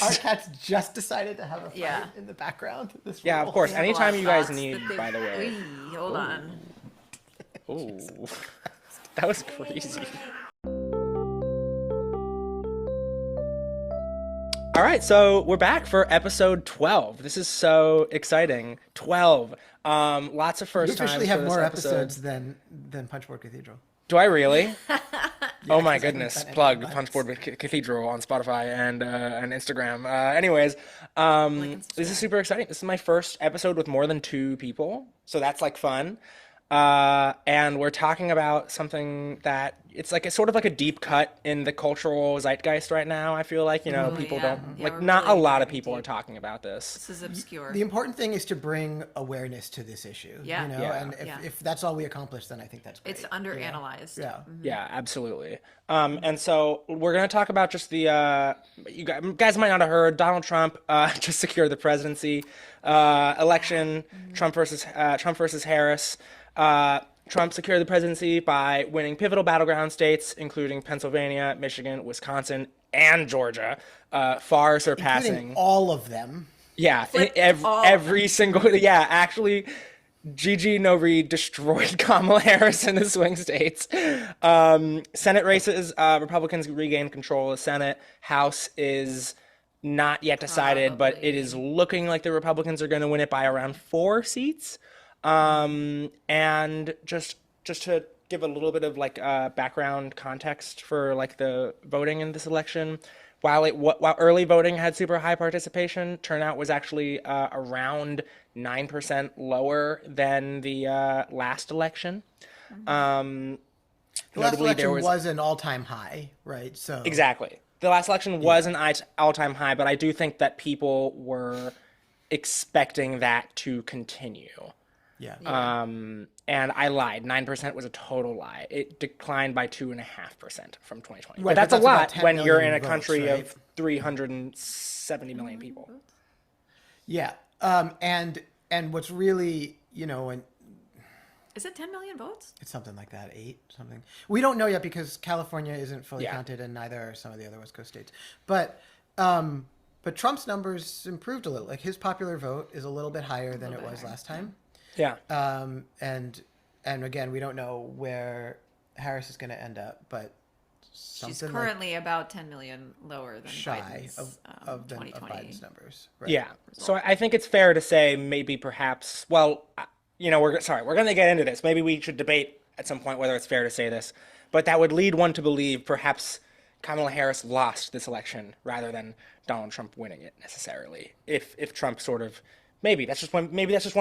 Our cat's just decided to have a fight Yeah. in the background. This Yeah, of rule. course. They have a lot Anytime of you guys thoughts need, that they. by the way. Oy, hold on. Oh, that was crazy. All right, so we're back for episode 12. This is so exciting. 12. Lots of You first officially times have for this more episode. episodes than Punchboard Cathedral. Do I really? Oh my 'cause I haven't goodness! done it in Plug months. Punchboard Cathedral on Spotify and Instagram. Anyways, Like and this is subscribe. super exciting. This is my first episode with more than two people, so that's like fun. And we're talking about something that it's like a sort of like a deep cut in the cultural zeitgeist right now. I feel like, Oh people yeah, don't yeah. like We're not a really lot of getting people are deep. talking about this. This is obscure. The important thing is to bring awareness to this issue. Yeah. You know, Yeah. and Yeah. if that's all we accomplish, then I think that's great. It's underanalyzed. Yeah. Yeah, absolutely. And so we're going to talk about just the, you guys might not have heard, Donald Trump just secured the presidency election, Trump versus Harris. Trump secured the presidency by winning pivotal battleground states, including Pennsylvania, Michigan, Wisconsin, and Georgia, far surpassing. Including all of them. Yeah, Flipped all of every single, yeah, actually, Gigi Nori destroyed Kamala Harris in the swing states. Senate races, Republicans regained control of the Senate. House is not yet decided, but it is looking like the Republicans are going to win it by around 4 seats. And just to give a little bit of like background context for like the voting in this election, while early voting had super high participation, turnout was actually around 9% lower than the last election. The last Notably, election there was an all-time high, right? So exactly, the last election was an all-time high, but I do think that people were expecting that to continue. yeah. And I lied. 9% was a total lie. It declined by 2.5% from 2020. Right, But that's but a that's about lot 10 when you're in million a votes, country right? of 370 million people. Yeah. And what's really, and Is it 10 million votes? it's something like that, 8 something. We don't know yet because California isn't fully Yeah. counted, and neither are some of the other West Coast states. But Trump's numbers improved a little. Like his popular vote is a little bit higher than it was last time. Yeah. And again, we don't know where Harris is going to end up, but She's something currently about 10 million lower than shy Biden's of 2020. Biden's numbers. Right. Yeah. So I think it's fair to say maybe perhaps, well, we're going to get into this. Maybe we should debate at some point whether it's fair to say this, but that would lead one to believe perhaps Kamala Harris lost this election rather than Donald Trump winning it necessarily. If Trump sort of, maybe that's just one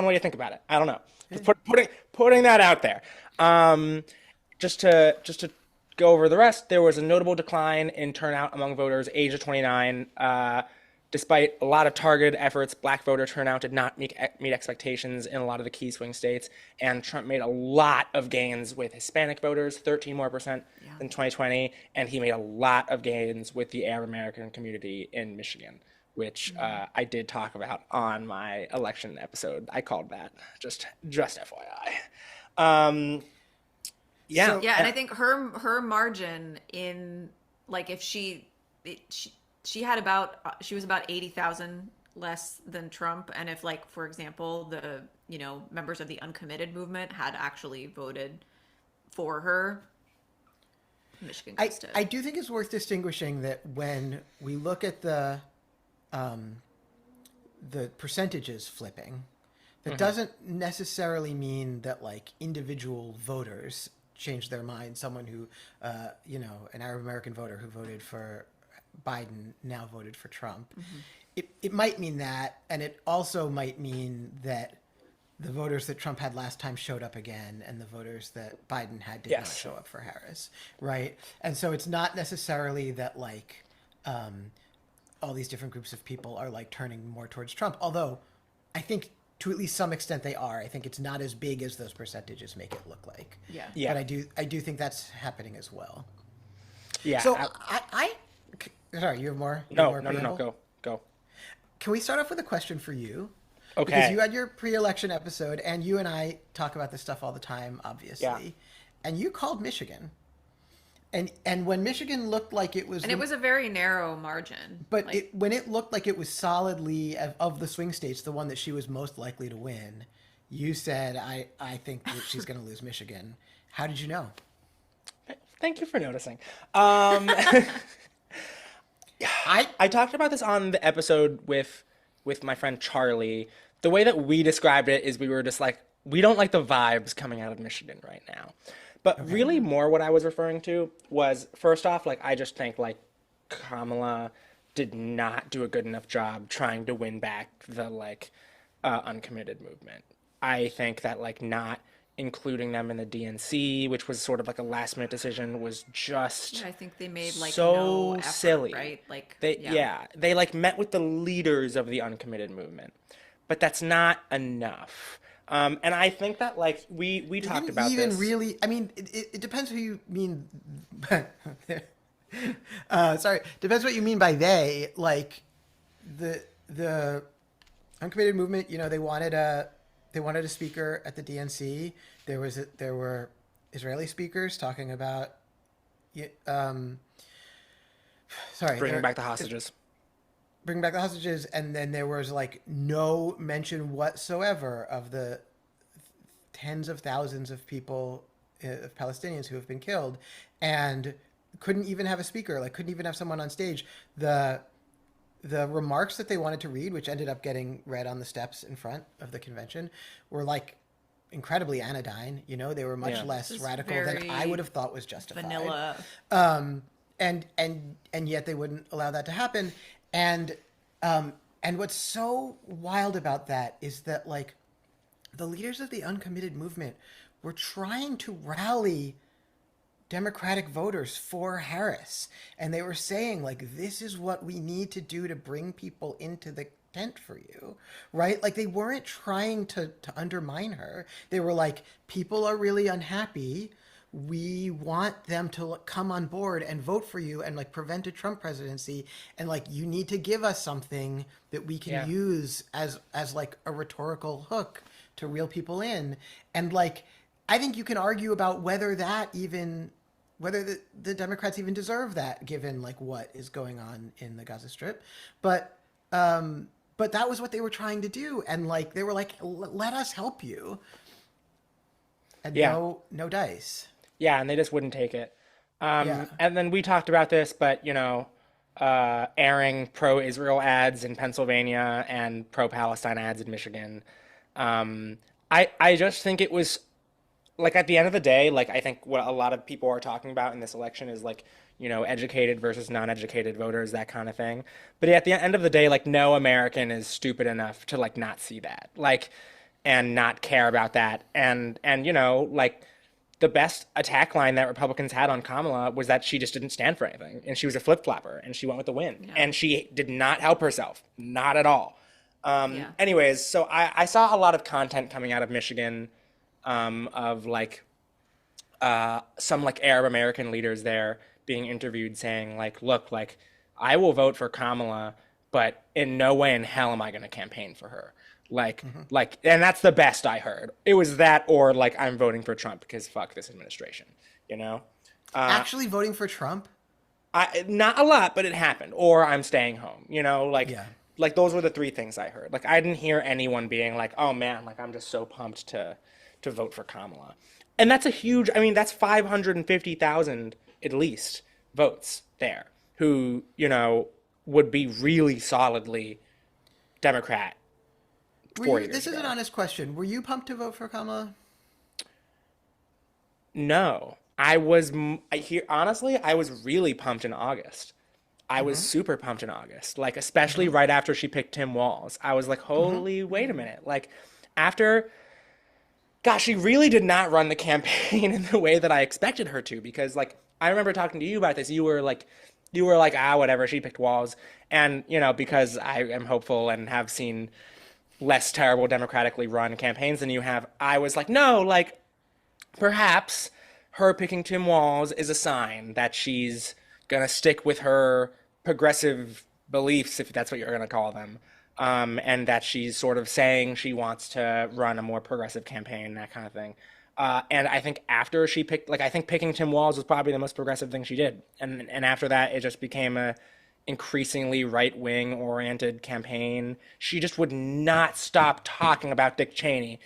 way to think about it. I don't know. Just putting that out there. Just to go over the rest, there was a notable decline in turnout among voters aged of 29. Despite a lot of targeted efforts, black voter turnout did not meet expectations in a lot of the key swing states, and Trump made a lot of gains with Hispanic voters, 13% more than 2020, and he made a lot of gains with the Arab American community in Michigan, which I did talk about on my election episode. I called that, just FYI. Yeah. So- Yeah, and I think her margin in like if she was about 80,000 less than Trump, and if like for example the members of the Uncommitted movement had actually voted for her, Michigan I goes to do think it's worth distinguishing that when we look at the percentages flipping, that doesn't necessarily mean that like individual voters changed their mind. Someone who, an Arab American voter who voted for Biden now voted for Trump. It might mean that, and it also might mean that the voters that Trump had last time showed up again, and the voters that Biden had did not show up for Harris, right? And so it's not necessarily that like all these different groups of people are like turning more towards Trump, although I think to at least some extent they are. I think it's not as big as those percentages make it look like. Yeah. But I do think that's happening as well. Yeah. So sorry, you have more? You have No, more preamble? go. Can we start off with a question for you? Okay. Because you had your pre-election episode, and you and I talk about this stuff all the time, obviously. Yeah. And you called Michigan. And when Michigan looked like it was, And it was a very narrow margin. but Like, when it looked like it was solidly of the swing states, the one that she was most likely to win, you said, I think that she's going to lose Michigan. How did you know? Thank you for noticing. I I talked about this on the episode with my friend Charlie. The way that we described it is we were just like, we don't like the vibes coming out of Michigan right now. But really more what I was referring to was, first off, like I just think like Kamala did not do a good enough job trying to win back the like uncommitted movement. I think that like not including them in the DNC, which was sort of like a last minute decision, was just I think they made like so no effort, silly. right? Like, They yeah. yeah, they like met with the leaders of the uncommitted movement, but that's not enough. And I think that like we talked didn't about even this. really. I mean, it depends who you mean. Sorry, depends what you mean by they. Like the uncommitted movement. You know, they wanted a speaker at the DNC. There were Israeli speakers talking about. Sorry, Bringing back the hostages. bring back the hostages, and then there was like no mention whatsoever of the tens of thousands of people, of Palestinians who have been killed, and couldn't even have a speaker, like couldn't even have someone on stage. The remarks that they wanted to read, which ended up getting read on the steps in front of the convention, were like incredibly anodyne. You know, they were much Yeah. less Just radical than I very would have thought was justified. Vanilla. And yet they wouldn't allow that to happen. And what's so wild about that is that like the leaders of the uncommitted movement were trying to rally Democratic voters for Harris, and they were saying like, this is what we need to do to bring people into the tent for you, right? Like they weren't trying to undermine her. They were like, people are really unhappy, we want them to come on board and vote for you and like prevent a Trump presidency, and like you need to give us something that we can Yeah. use as like a rhetorical hook to reel people in. And like I think you can argue about whether the Democrats even deserve that, given like what is going on in the Gaza Strip. But that was what they were trying to do, and like they were like, let us help you, and Yeah. no dice. Yeah, and they just wouldn't take it. Yeah. And then we talked about this, but you know, airing pro-Israel ads in Pennsylvania and pro-Palestine ads in Michigan. I just think it was like at the end of the day, like I think what a lot of people are talking about in this election is like, you know, educated versus non-educated voters, that kind of thing. But at the end of the day, like no American is stupid enough to like not see that, like, and not care about that. And you know, like the best attack line that Republicans had on Kamala was that she just didn't stand for anything, and she was a flip-flopper, and she went with the wind, and she did not help herself, not at all. Yeah. Anyways, so I saw a lot of content coming out of Michigan, of like some like Arab American leaders there being interviewed saying like, look, like I will vote for Kamala, but in no way in hell am I going to campaign for her. Like, and that's the best I heard. It was that, or like I'm voting for Trump because fuck this administration, you know? Actually voting for Trump? Not a lot, but it happened. Or I'm staying home, you know? Like, Yeah. like those were the three things I heard. Like, I didn't hear anyone being like, oh man, like I'm just so pumped to vote for Kamala. And that's a huge, I mean, that's 550,000 at least votes there who, you know, would be really solidly Democrat 4 years This is ago. an honest question. Were you pumped to vote for Kamala? No, I was. I hear honestly, I was really pumped in August. I was super pumped in August, like especially right after she picked Tim Walz. I was like, holy, wait a minute, like after. Gosh, she really did not run the campaign in the way that I expected her to, because like I remember talking to you about this. You were like, ah, whatever. She picked Walz, and you know, because I am hopeful and have seen less terrible democratically run campaigns than you have, I was like, no, like perhaps her picking Tim Walz is a sign that she's gonna stick with her progressive beliefs, if that's what you're gonna call them, and that she's sort of saying she wants to run a more progressive campaign, that kind of thing. And I think after she picked, like, I think picking Tim Walz was probably the most progressive thing she did. And after that, it just became a increasingly right wing oriented campaign. She just would not stop talking about Dick Cheney.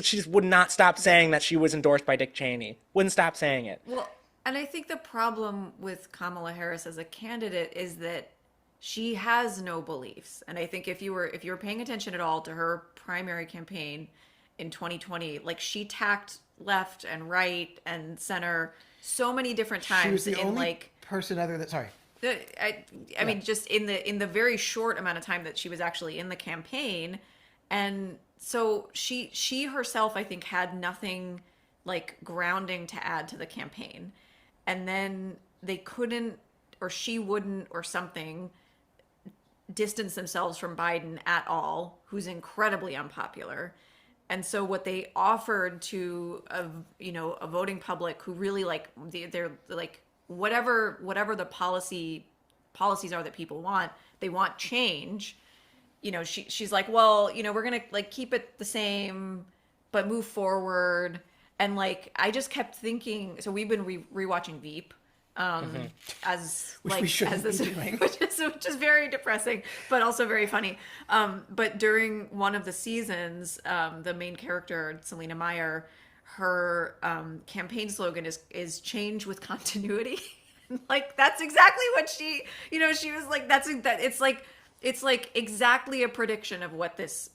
She just would not stop saying that she was endorsed by Dick Cheney. Wouldn't stop saying it. Well, and I think the problem with Kamala Harris as a candidate is that she has no beliefs. And I think if you were paying attention at all to her primary campaign in 2020, like she tacked left and right and center so many different times She was the in only like person other than sorry. I mean, just in the very short amount of time that she was actually in the campaign, and so she herself, I think, had nothing like grounding to add to the campaign, and then they couldn't, or she wouldn't, or something, distance themselves from Biden at all, who's incredibly unpopular. And so what they offered to a voting public who really like they're like whatever the policies are that people want, they want change. She's like, well, we're gonna like keep it the same but move forward. And like I just kept thinking, so we've been rewatching Veep as Which like we shouldn't as this be doing. which is very depressing but also very funny. But during one of the seasons, the main character Selena Meyer, her campaign slogan is change with continuity. Like that's exactly what she was like. It's like exactly a prediction of what this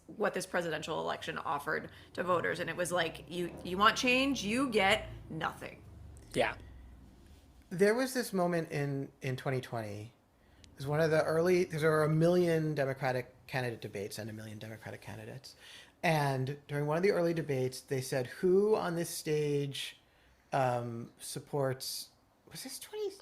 presidential election offered to voters. And it was like, you want change, you get nothing. Yeah. There was this moment in 2020. It was one of the early. There were a million Democratic candidate debates and a million Democratic candidates. And during one of the early debates, they said, "Who on this stage supports?" Was this 20?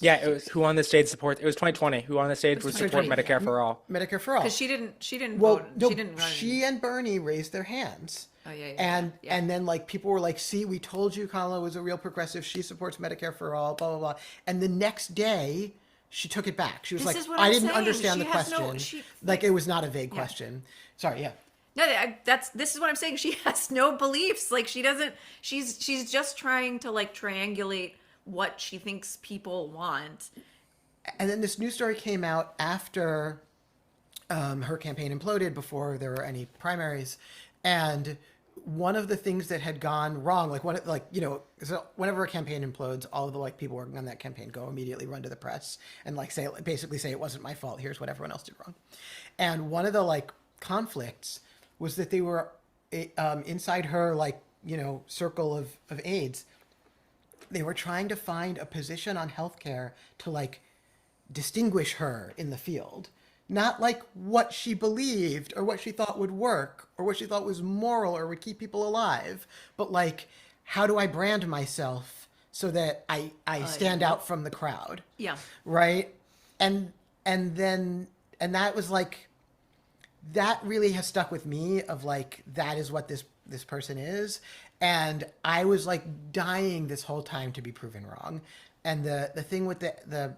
Yeah, it was who on the stage support. It was 2020. Who on the stage would support 2020. Medicare for all? Medicare for all. Because she didn't Well, vote. no, She didn't run. she and Bernie raised their hands. Oh, yeah, And then like people were like, "See, we told you Kamala was a real progressive. She supports Medicare for all." Blah blah blah. And the next day, she took it back. She was This like, is what "I I'm didn't saying. understand She the has no- question. she- like it was not a vague question." Sorry, yeah. No, this is what I'm saying. She has no beliefs. Like she doesn't. She's just trying to like triangulate what she thinks people want. And then this news story came out after her campaign imploded, before there were any primaries, and one of the things that had gone wrong, so whenever a campaign implodes, all of the like people working on that campaign go immediately run to the press and like basically say it wasn't my fault. Here's what everyone else did wrong. And one of the like conflicts was that they were inside her circle of aides. They were trying to find a position on healthcare to like distinguish her in the field, not like what she believed or what she thought would work or what she thought was moral or would keep people alive, but like, how do I brand myself so that I stand out from the crowd? Yeah. Right. And that was like, that really has stuck with me of like, that is what this person is. And I was like dying this whole time to be proven wrong. And the thing with the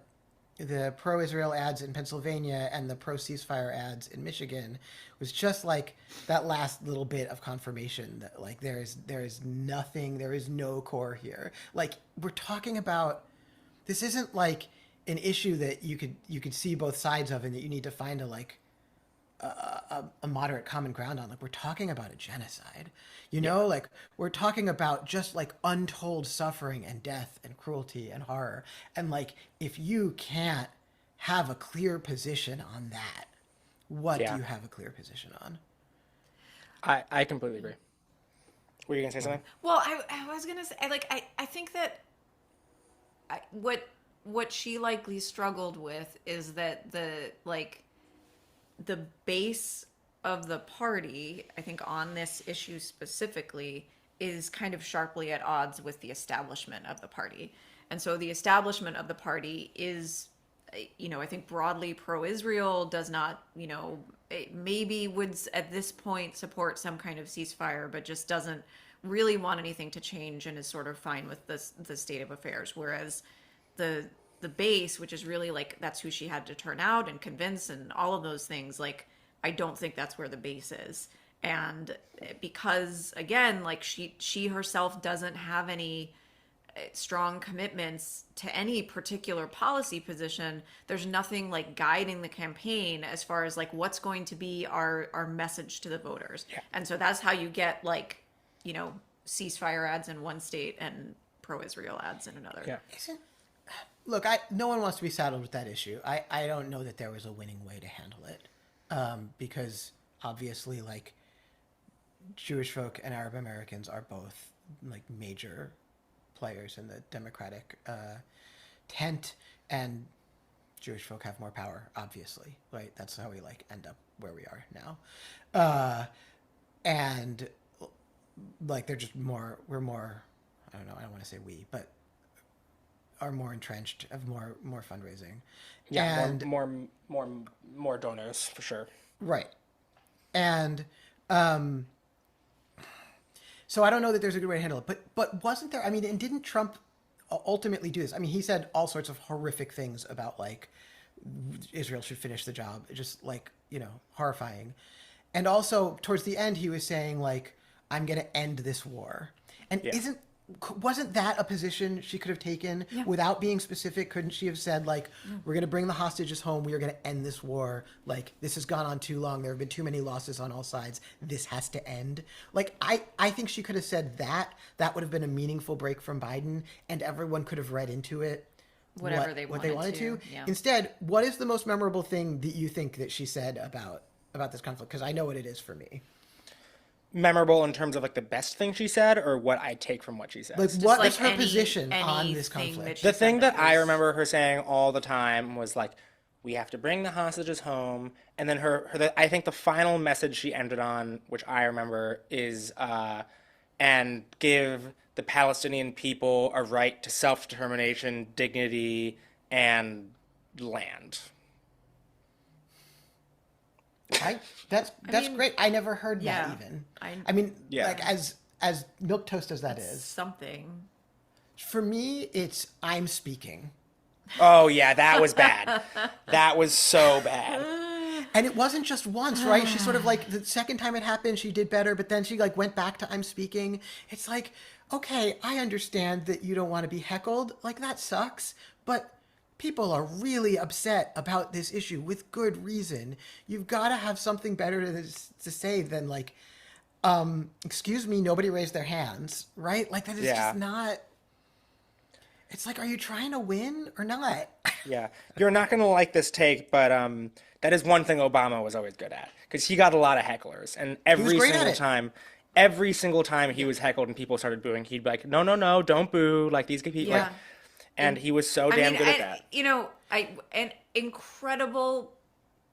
pro-Israel ads in Pennsylvania and the pro-ceasefire ads in Michigan was just like that last little bit of confirmation that like there is nothing, there is no core here. Like we're talking about, this isn't like an issue that you could see both sides of and that you need to find a moderate common ground on. Like we're talking about a genocide, like we're talking about just like untold suffering and death and cruelty and horror. And like, if you can't have a clear position on that, what do you have a clear position on? I completely agree. Were you gonna say something? Well, I was gonna say I think that what she likely struggled with is that the base of the party, I think on this issue specifically, is kind of sharply at odds with the establishment of the party. And so the establishment of the party is, I think broadly pro-Israel, does not, it maybe would at this point support some kind of ceasefire, but just doesn't really want anything to change and is sort of fine with the state of affairs. Whereas the base, which is really like, that's who she had to turn out and convince and all of those things, like, I don't think that's where the base is. And because again, like she herself doesn't have any strong commitments to any particular policy position, there's nothing like guiding the campaign as far as like what's going to be our message to the voters. Yeah. And so that's how you get like, you know, ceasefire ads in one state and pro-Israel ads in another. Yeah. Look, no one wants to be saddled with that issue. I don't know that there was a winning way to handle it, because obviously, like, Jewish folk and Arab Americans are both like major players in the Democratic tent, and Jewish folk have more power, obviously, right? That's how we like end up where we are now, and like they're just more. We're more. I don't know. I don't want to say we, but are more entrenched, have more fundraising. Yeah, and more donors for sure. Right. And so I don't know that there's a good way to handle it. But wasn't there, I mean, and didn't Trump ultimately do this? I mean, he said all sorts of horrific things about like Israel should finish the job, just like, you know, horrifying. And also towards the end he was saying like, I'm going to end this war. And Yeah. wasn't that a position she could have taken without being specific? Couldn't she have said like, we're going to bring the hostages home. We are going to end this war. Like, this has gone on too long. There have been too many losses on all sides. This has to end. Like, I think she could have said that. That would have been a meaningful break from Biden, and everyone could have read into it Whatever what they they wanted wanted to. to, yeah. Instead, what is the most memorable thing that you think that she said about this conflict? Because I know what it is for me. Memorable in terms of like the best thing she said, or what I take from what she says. Like, what like is her any- position on this anything conflict? that she The said thing that I was- remember her saying all the time was like, we have to bring the hostages home. And then I think the final message she ended on, which I remember, is and give the Palestinian people a right to self-determination, dignity, and land. That's mean, great. I never heard yeah, that even. I mean, Yeah. like as milquetoast as that is, something. for me, it's I'm speaking, Oh yeah, that was bad. That was so bad. and it wasn't just once, right? She sort of like the second time it happened, she did better, but then she like went back to I'm speaking. It's like, okay, I understand that you don't want to be heckled. Like, that sucks, but people are really upset about this issue with good reason. You've got to have something better to say than like, excuse me, nobody raised their hands, right? Like, that is Yeah. just not. It's like, are you trying to win or not? Yeah, you're not gonna like this take, but that is one thing Obama was always good at, because he got a lot of hecklers, and great at it. every single time he was heckled and people started booing, he'd be like, no, no, no, don't boo, like these people, Yeah. like, and he was so damn good at that. You know, an incredible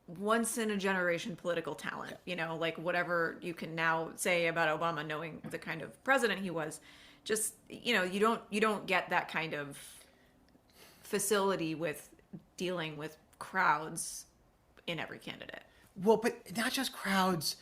once in a generation political talent, you know, like whatever you can now say about Obama, knowing the kind of president he was, just, you know, you don't get that kind of facility with dealing with crowds in every candidate. Well, but not just crowds.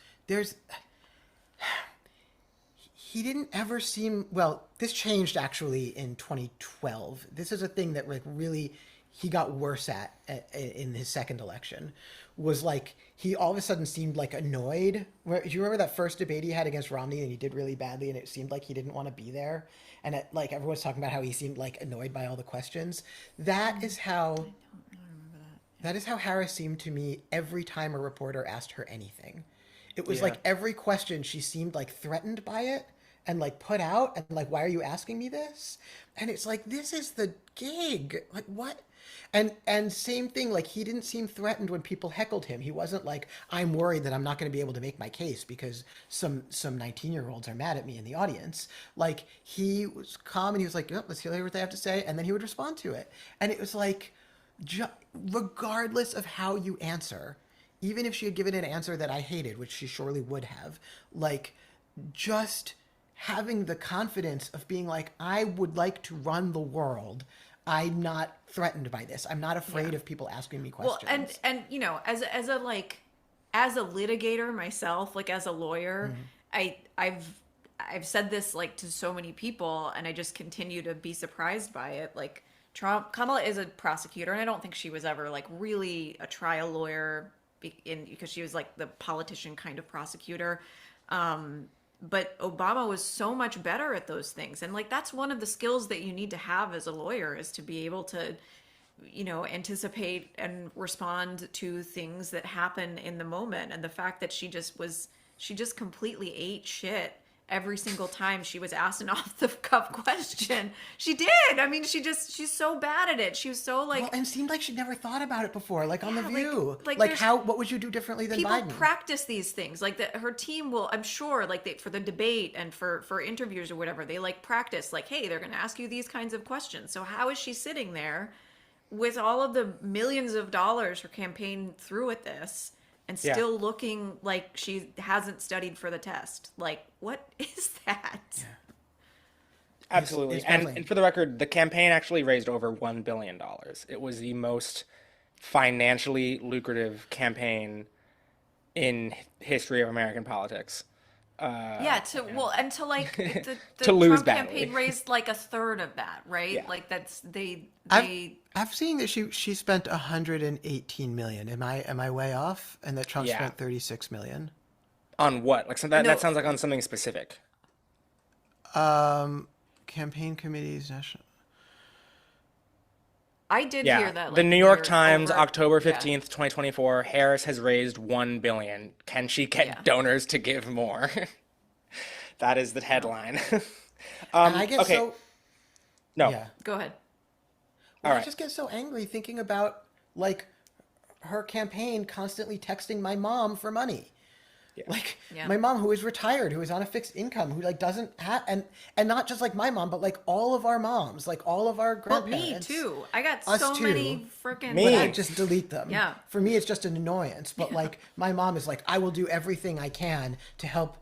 He didn't ever seem, well, this changed actually in 2012. This is a thing that like really he got worse at in his second election, was like he all of a sudden seemed like annoyed. Do you remember that first debate he had against Romney and he did really badly and it seemed like he didn't want to be there? And like everyone's talking about how he seemed like annoyed by all the questions. That is how Harris seemed to me every time a reporter asked her anything. It was Yeah. like every question she seemed like threatened by it and like put out and like, why are you asking me this? And it's like, this is the gig. Like, what? And same thing, like he didn't seem threatened when people heckled him. He wasn't like, I'm worried that I'm not going to be able to make my case because some 19-year-olds are mad at me in the audience. Like, he was calm and he was like, yep, let's hear what they have to say, and then he would respond to it. And it was like, regardless of how you answer, even if she had given an answer that I hated, which she surely would have, like, just having the confidence of being like, I would like to run the world. I'm not threatened by this. I'm not afraid of people asking me questions. Well, and you know, as a litigator myself, like as a lawyer, I've said this like to so many people, and I just continue to be surprised by it. Like, Kamala is a prosecutor, and I don't think she was ever like really a trial lawyer because she was like the politician kind of prosecutor. But Obama was so much better at those things. And like that's one of the skills that you need to have as a lawyer is to be able to, anticipate and respond to things that happen in the moment. And the fact that she just completely ate shit every single time she was asked an off the cuff question. She did. I mean, she's so bad at it. She was so like, well, and it seemed like she'd never thought about it before, like on The Yeah, View. like Like how, what would you do differently than people Biden? practice these things. Like that, her team will, I'm sure, like for the debate and for interviews or whatever, they like practice. Like, hey, they're going to ask you these kinds of questions. So how is she sitting there with all of the millions of dollars her campaign threw at this? And Yeah. still looking like she hasn't studied for the test. Like, what is that? Yeah. Absolutely. It's And, baffling. and for the record, the campaign actually raised over $1 billion. It was the most financially lucrative campaign in history of American politics. Yeah, and to like the To lose Trump badly. campaign raised like a third of that, right? Yeah. Like that's they I've seen that she spent 118 million. Am I way off? And that Trump Yeah. spent 36 million. On what? Like No. that sounds like on something specific. Campaign committees, national. I did Yeah. hear that. The Like, New York near- Times, over- October yeah. 15th, 2024, Harris has raised $1 billion. Can she get Yeah. donors to give more? That is the headline. And I get okay. so No. yeah. Go ahead. Well, I right. just get so angry thinking about like her campaign constantly texting my mom for money. Like Yeah. my mom who is retired, who is on a fixed income, who like doesn't have and not just like my mom, but like all of our moms, like all of our Well, grandparents. me too. I got Us so too. many freaking. Me. But I Yeah. just delete them. Yeah. For me, it's just an annoyance. But like my mom is like, I will do everything I can to help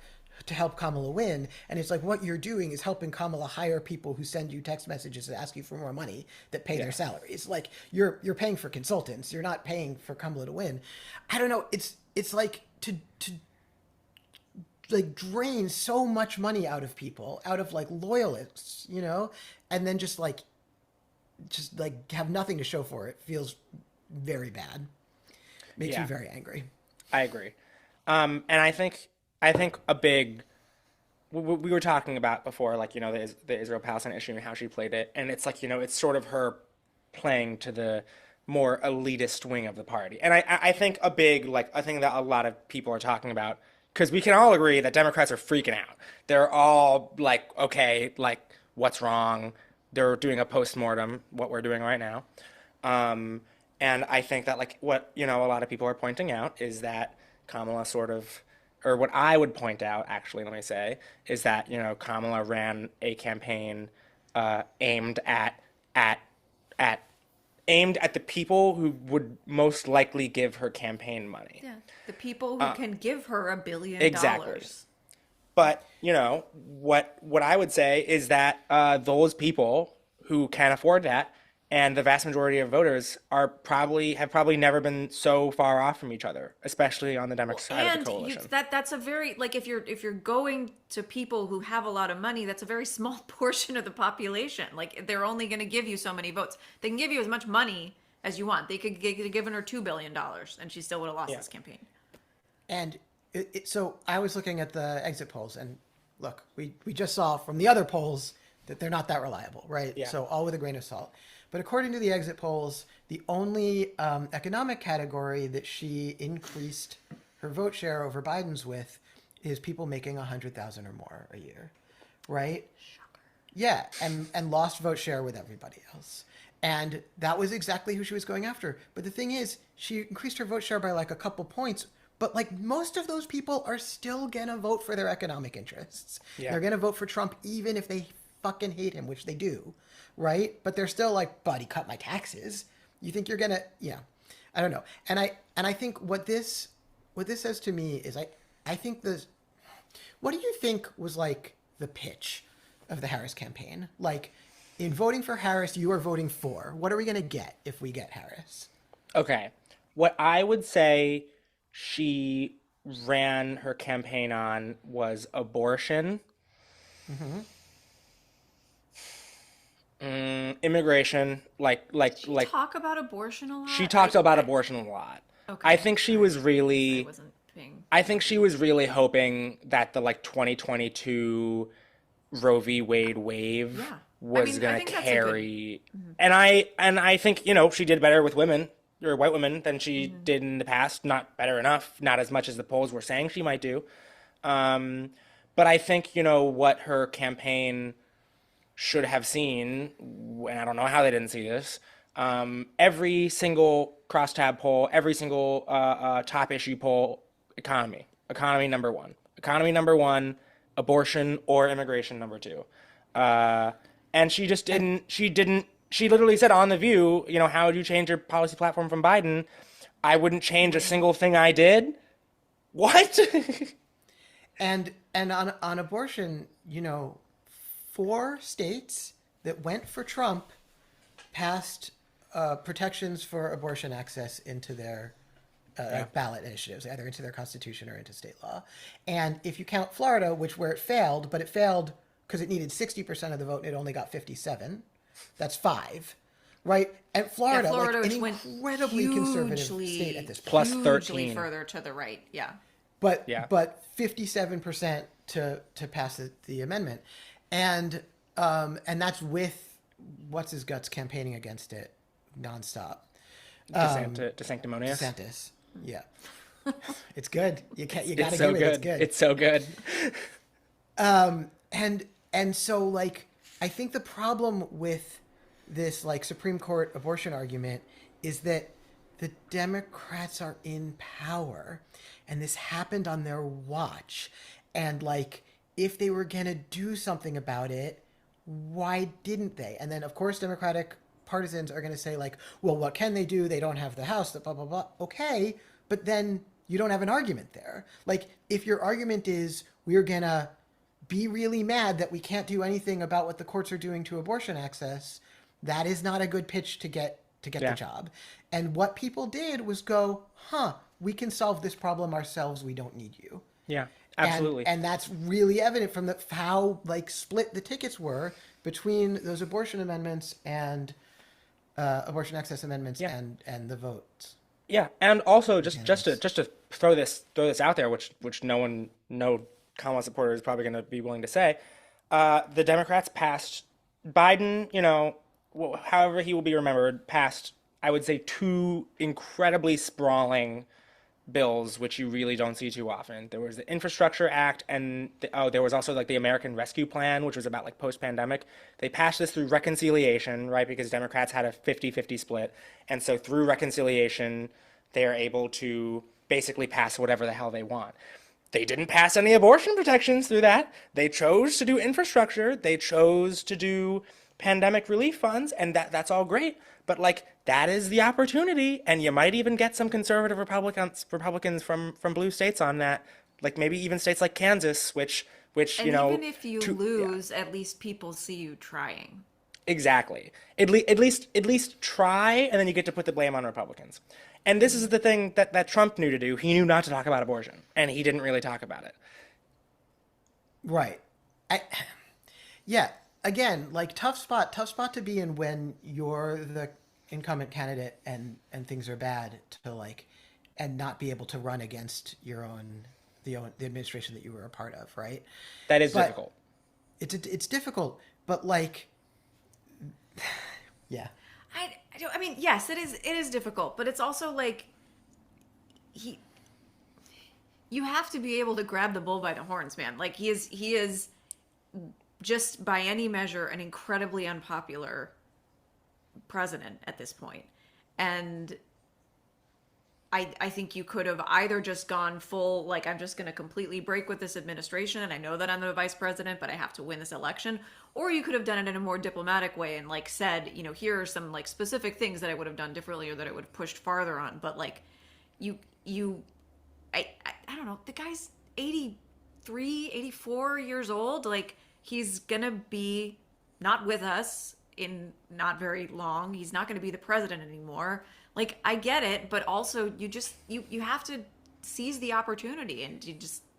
Kamala win. And it's like what you're doing is helping Kamala hire people who send you text messages that ask you for more money that pay their salaries. Like you're paying for consultants. You're not paying for Kamala to win. I don't know. It's like to like drain so much money out of people, out of like loyalists, and then just like have nothing to show for it feels very bad. Makes Yeah. me very angry. I agree. And I think a big we were talking about before, like the Israel-Palestine issue and how she played it, and it's like it's sort of her playing to the more elitist wing of the party, and I think a big I think that a lot of people are talking about because we can all agree that Democrats are freaking out. They're all like, okay, like what's wrong? They're doing a postmortem, what we're doing right now. And I think that like what a lot of people are pointing out is that Kamala sort of, or what I would point out actually, let me say, is that Kamala ran a campaign aimed at the people who would most likely give her campaign money. Yeah, the people who can give her $1 billion. Exactly. But what I would say is that those people who can afford that, and the vast majority of voters have probably never been so far off from each other, especially on the Democratic side of the And coalition. that's a very like if you're going to people who have a lot of money, that's a very small portion of the population. Like they're only going to give you so many votes. They can give you as much money as you want. They could have given her $2 billion, and she still would have lost this campaign. And so I was looking at the exit polls, and look, we just saw from the other polls that they're not that reliable, right? Yeah. So all with a grain of salt. But according to the exit polls, the only economic category that she increased her vote share over Biden's with is people making $100,000 or more a year, right? Shocker. Yeah, and lost vote share with everybody else. And that was exactly who she was going after. But the thing is, she increased her vote share by like a couple points. But like most of those people are still gonna vote for their economic interests. Yeah. They're gonna vote for Trump even if they fucking hate him, which they do, right? But they're still like, but he cut my taxes. You think you're gonna, yeah, I don't know. And I think what this says to me is I think what do you think was like the pitch of the Harris campaign? Like in voting for Harris, you are voting for. What are we gonna get if we get Harris? Okay. What I would say she ran her campaign on was abortion, immigration, like Talk about abortion a lot. she talked about abortion a lot. Okay. I think she was I really, wasn't paying. I think she was really hoping that the like 2022 Roe v. Wade wave Yeah. was I gonna think that's a carry, and I think she did better with women or white women than she did in the past. Not better enough, not as much as the polls were saying she might do. But I think what her campaign should have seen, and I don't know how they didn't see this. Every single crosstab poll, every single top issue poll, economy number one, abortion or immigration number two, and she just didn't. She literally said on The View, how would you change your policy platform from Biden? I wouldn't change a single thing I did. What? And on abortion, 4 states that went for Trump passed protections for abortion access into their ballot initiatives, either into their constitution or into state law. And if you count Florida, where it failed, but it failed because it needed 60% of the vote and it only got 57, that's 5. Right? And Florida, Florida an incredibly conservative state at this point. Plus hugely 13. further to the right. Yeah. But 57% to pass the amendment. And that's with what's his guts campaigning against it nonstop. DeSantis. Yeah. It's good. You got to give it. It's good. It's so good. And so I think the problem with this Supreme Court abortion argument is that the Democrats are in power and this happened on their watch. And if they were going to do something about it, why didn't they? And then of course Democratic partisans are going to say well, what can they do? They don't have the House, blah, blah, blah. Okay. But then you don't have an argument there. If your argument is we're going to be really mad that we can't do anything about what the courts are doing to abortion access, that is not a good pitch to get the job. And what people did was go, we can solve this problem ourselves. We don't need you. Yeah, absolutely. And that's really evident from how split the tickets were between those abortion amendments and abortion access amendments and the votes. Yeah, and also just to throw this out there, which no Kamala supporter is probably going to be willing to say, the Democrats passed Biden. However he will be remembered, passed, I would say, 2 incredibly sprawling bills, which you really don't see too often. There was the Infrastructure Act, and there was also the American Rescue Plan, which was about post-pandemic. They passed this through reconciliation, right? Because Democrats had a 50-50 split. And so through reconciliation, they are able to basically pass whatever the hell they want. They didn't pass any abortion protections through that. They chose to do infrastructure. They chose to do pandemic relief funds, and that's all great. But that is the opportunity, and you might even get some conservative Republicans from blue states on that, maybe even states like Kansas, which and even if you lose, at least people see you trying. Exactly. At least try, and then you get to put the blame on Republicans. And this is the thing that Trump knew to do. He knew not to talk about abortion, and he didn't really talk about it. Right. Yeah. Again, tough spot to be in when you're the incumbent candidate and things are bad and not be able to run against the administration that you were a part of, right? That is difficult. It's difficult, but yeah. I mean, yes, it is difficult, but it's also you have to be able to grab the bull by the horns, man. He is just by any measure an incredibly unpopular president at this point. And I think you could have either just gone full, I'm just going to completely break with this administration, and I know that I'm the vice president, but I have to win this election. Or you could have done it in a more diplomatic way and said, here are some specific things that I would have done differently or that I would have pushed farther on. But I don't know, the guy's 83, 84 years old. He's gonna be not with us in not very long. He's not gonna be the president anymore. I get it, but also you have to seize the opportunity, and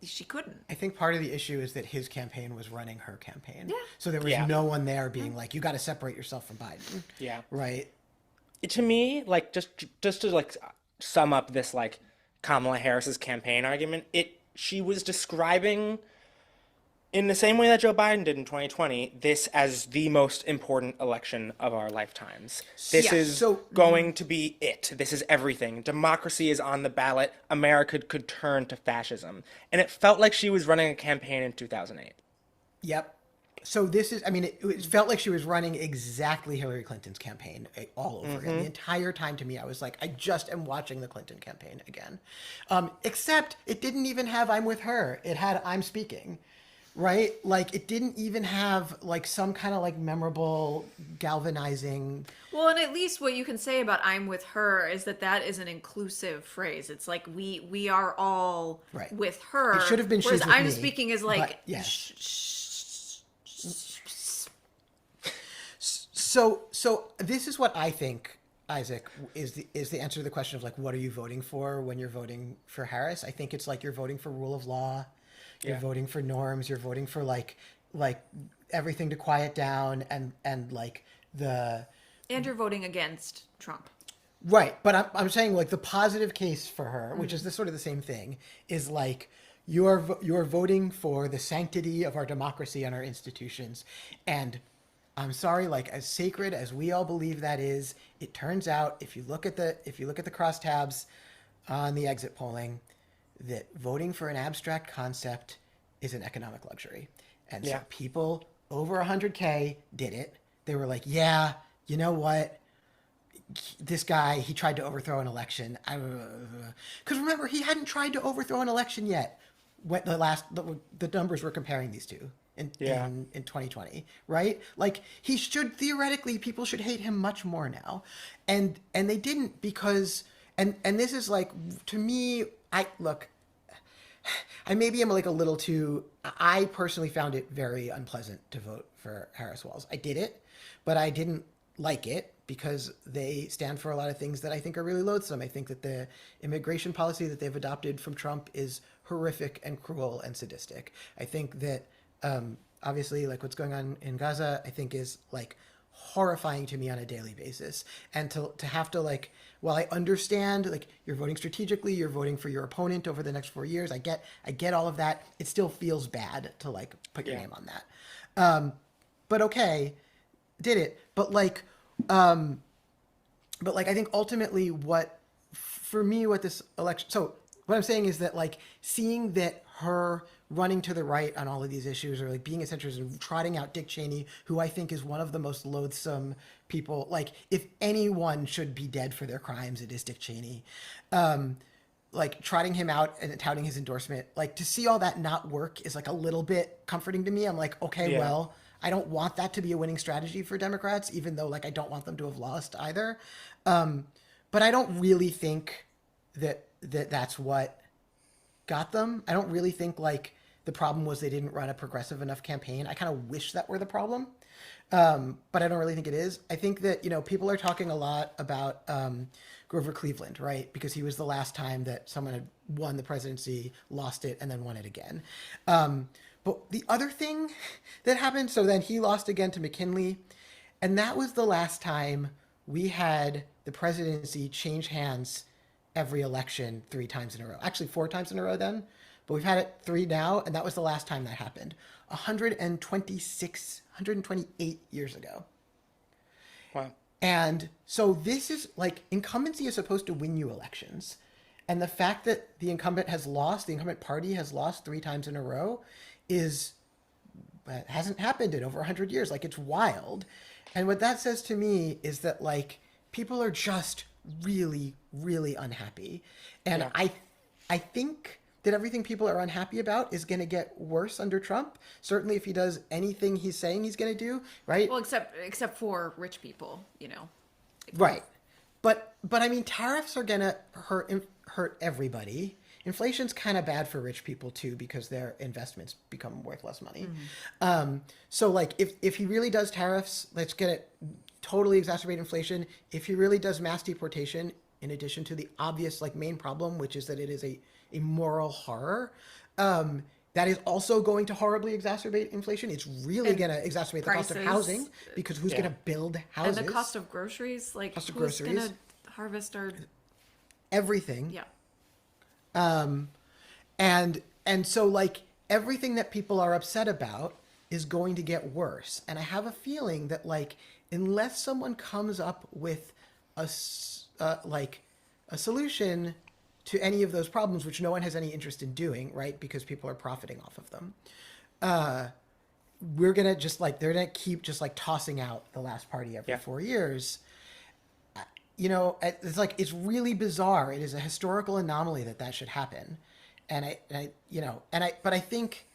she couldn't. I think part of the issue is that his campaign was running her campaign. Yeah. So there was no one there being you got to separate yourself from Biden. Yeah. Right. To me, just to sum up this Kamala Harris's campaign argument, she was describing, in the same way that Joe Biden did in 2020, this as the most important election of our lifetimes. This Yeah, is so- going to be it. This is everything. Democracy is on the ballot. America could turn to fascism. And it felt like she was running a campaign in 2008. Yep. So this is, I mean, it felt like she was running exactly Hillary Clinton's campaign all over again. The entire time to me, I was like, I just am watching the Clinton campaign again. Except it didn't even have I'm with her. It had I'm speaking, right? Like it didn't even have like some kind of like memorable galvanizing. Well, and at least what you can say about "I'm with her" is that is an inclusive phrase. It's like we are all Right. with her. It should have been whereas she's with "I'm me, speaking" is but like yes. So this is what I think, Isaac, is the answer to the question of like, what are you voting for when you're voting for Harris? I think it's like you're voting for rule of law, you're voting for norms, you're voting for like everything to quiet down and like the and you're voting against Trump. right. But I'm saying like the positive case for her, which is the sort of the same thing, is like you're voting for the sanctity of our democracy and our institutions, and I'm sorry, like as sacred as we all believe that is, it turns out if you look at the crosstabs on the exit polling, that voting for an abstract concept is an economic luxury. And so people over 100K did it. They were like, yeah, you know what? This guy, he tried to overthrow an election. Because remember, he hadn't tried to overthrow an election yet. When the numbers were comparing these two in 2020, right? Like he should theoretically, people should hate him much more now, and they didn't because and this is like to me, I maybe am like a little too. I personally found it very unpleasant to vote for Harris Walls. I did it, but I didn't like it because they stand for a lot of things that I think are really loathsome. I think that the immigration policy that they've adopted from Trump is horrific and cruel and sadistic. I think that obviously like what's going on in Gaza, I think is like horrifying to me on a daily basis. And to have to like, while I understand like you're voting strategically, you're voting for your opponent over the next 4 years. I get all of that. It still feels bad to like put your name on that. But okay, did it. But like I think ultimately what this election, so what I'm saying is that like seeing that her running to the right on all of these issues or like being a centrist and trotting out Dick Cheney, who I think is one of the most loathsome people, like if anyone should be dead for their crimes, it is Dick Cheney. Like trotting him out and touting his endorsement, like to see all that not work is like a little bit comforting to me. I'm like, okay, well, I don't want that to be a winning strategy for Democrats, even though like I don't want them to have lost either. But I don't really think that's what got them. I don't really think like the problem was they didn't run a progressive enough campaign. I kind of wish that were the problem. But I don't really think it is. I think that, people are talking a lot about Grover Cleveland, right? Because he was the last time that someone had won the presidency, lost it, and then won it again. But the other thing that happened, so then he lost again to McKinley, and that was the last time we had the presidency change hands every election 3 times in a row. Actually, 4 times in a row then, but we've had it 3 now, and that was the last time that happened. 128 years ago. Wow. And so this is like, incumbency is supposed to win you elections. And the fact that the incumbent party has lost 3 times in a row hasn't happened in over 100 years. Like, it's wild. And what that says to me is that like people are just really, really unhappy. And I think that everything people are unhappy about is going to get worse under Trump. Certainly if he does anything he's saying he's going to do, right? Well, except for rich people, Right. But I mean, tariffs are going to hurt everybody. Inflation's kind of bad for rich people too, because their investments become worth less money. Mm-hmm. So like if he really does tariffs, let's get it totally exacerbate inflation. If he really does mass deportation, in addition to the obvious like main problem, which is that it is a moral horror, that is also going to horribly exacerbate inflation. It's really going to exacerbate the cost of housing, because who's going to build houses? And the cost of groceries, like cost of who's groceries, going to harvest our everything. Yeah. And so like everything that people are upset about is going to get worse. And I have a feeling that like unless someone comes up with like a solution to any of those problems, which no one has any interest in doing, right? Because people are profiting off of them. We're gonna just like they're gonna keep just like tossing out the last party every 4 years. You know, it's like it's really bizarre. It is a historical anomaly that should happen, and but I think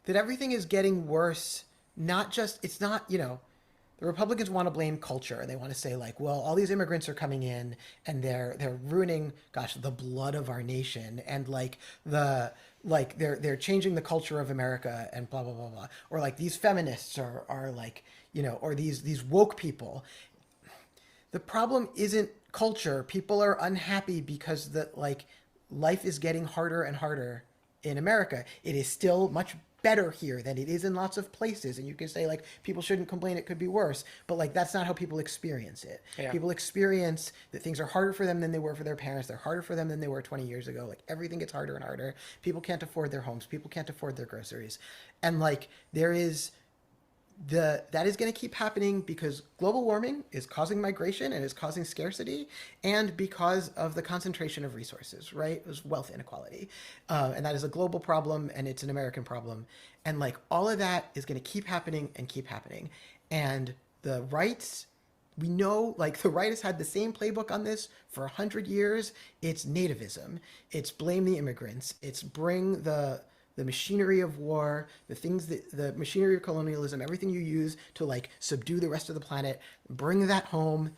that everything is getting worse. Not just it's not the Republicans want to blame culture and they want to say like, well, all these immigrants are coming in and they're ruining, gosh, the blood of our nation and like they're changing the culture of America and blah blah blah blah, or like these feminists are like or these woke people. The problem isn't culture. People are unhappy because life is getting harder and harder in America. It is still much better here than it is in lots of places, and you can say like people shouldn't complain, it could be worse, but like that's not how people experience it. People experience that things are harder for them than they were for their parents. They're harder for them than they were 20 years ago. Like everything gets harder and harder. People can't afford their homes, people can't afford their groceries, and like that is going to keep happening because global warming is causing migration and is causing scarcity, and because of the concentration of resources, right? There's wealth inequality, and that is a global problem, and it's an American problem, and like all of that is going to keep happening and keep happening. And the rights, we know, like the right has had the same playbook on this for 100 years. It's nativism, it's blame the immigrants, it's bring the machinery of war, the machinery of colonialism, everything you use to like subdue the rest of the planet, bring that home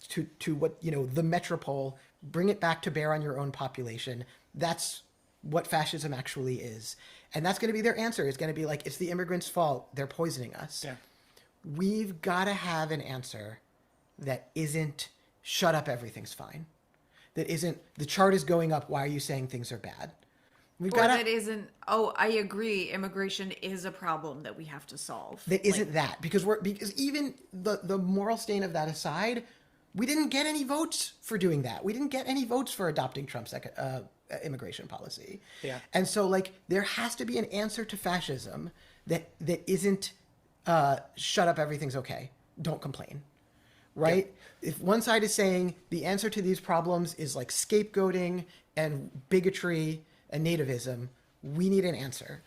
to what, the metropole, bring it back to bear on your own population. That's what fascism actually is. And that's going to be their answer. It's going to be like, it's the immigrants' fault. They're poisoning us. Yeah. We've got to have an answer that isn't shut up, everything's fine. That isn't the chart is going up, why are you saying things are bad? That isn't, I agree, immigration is a problem that we have to solve. That isn't that. Because even the moral stain of that aside, we didn't get any votes for doing that. We didn't get any votes for adopting Trump's immigration policy. Yeah. And so like there has to be an answer to fascism that isn't shut up, everything's okay, don't complain. Right? Yeah. If one side is saying the answer to these problems is like scapegoating and bigotry and nativism, we need an answer.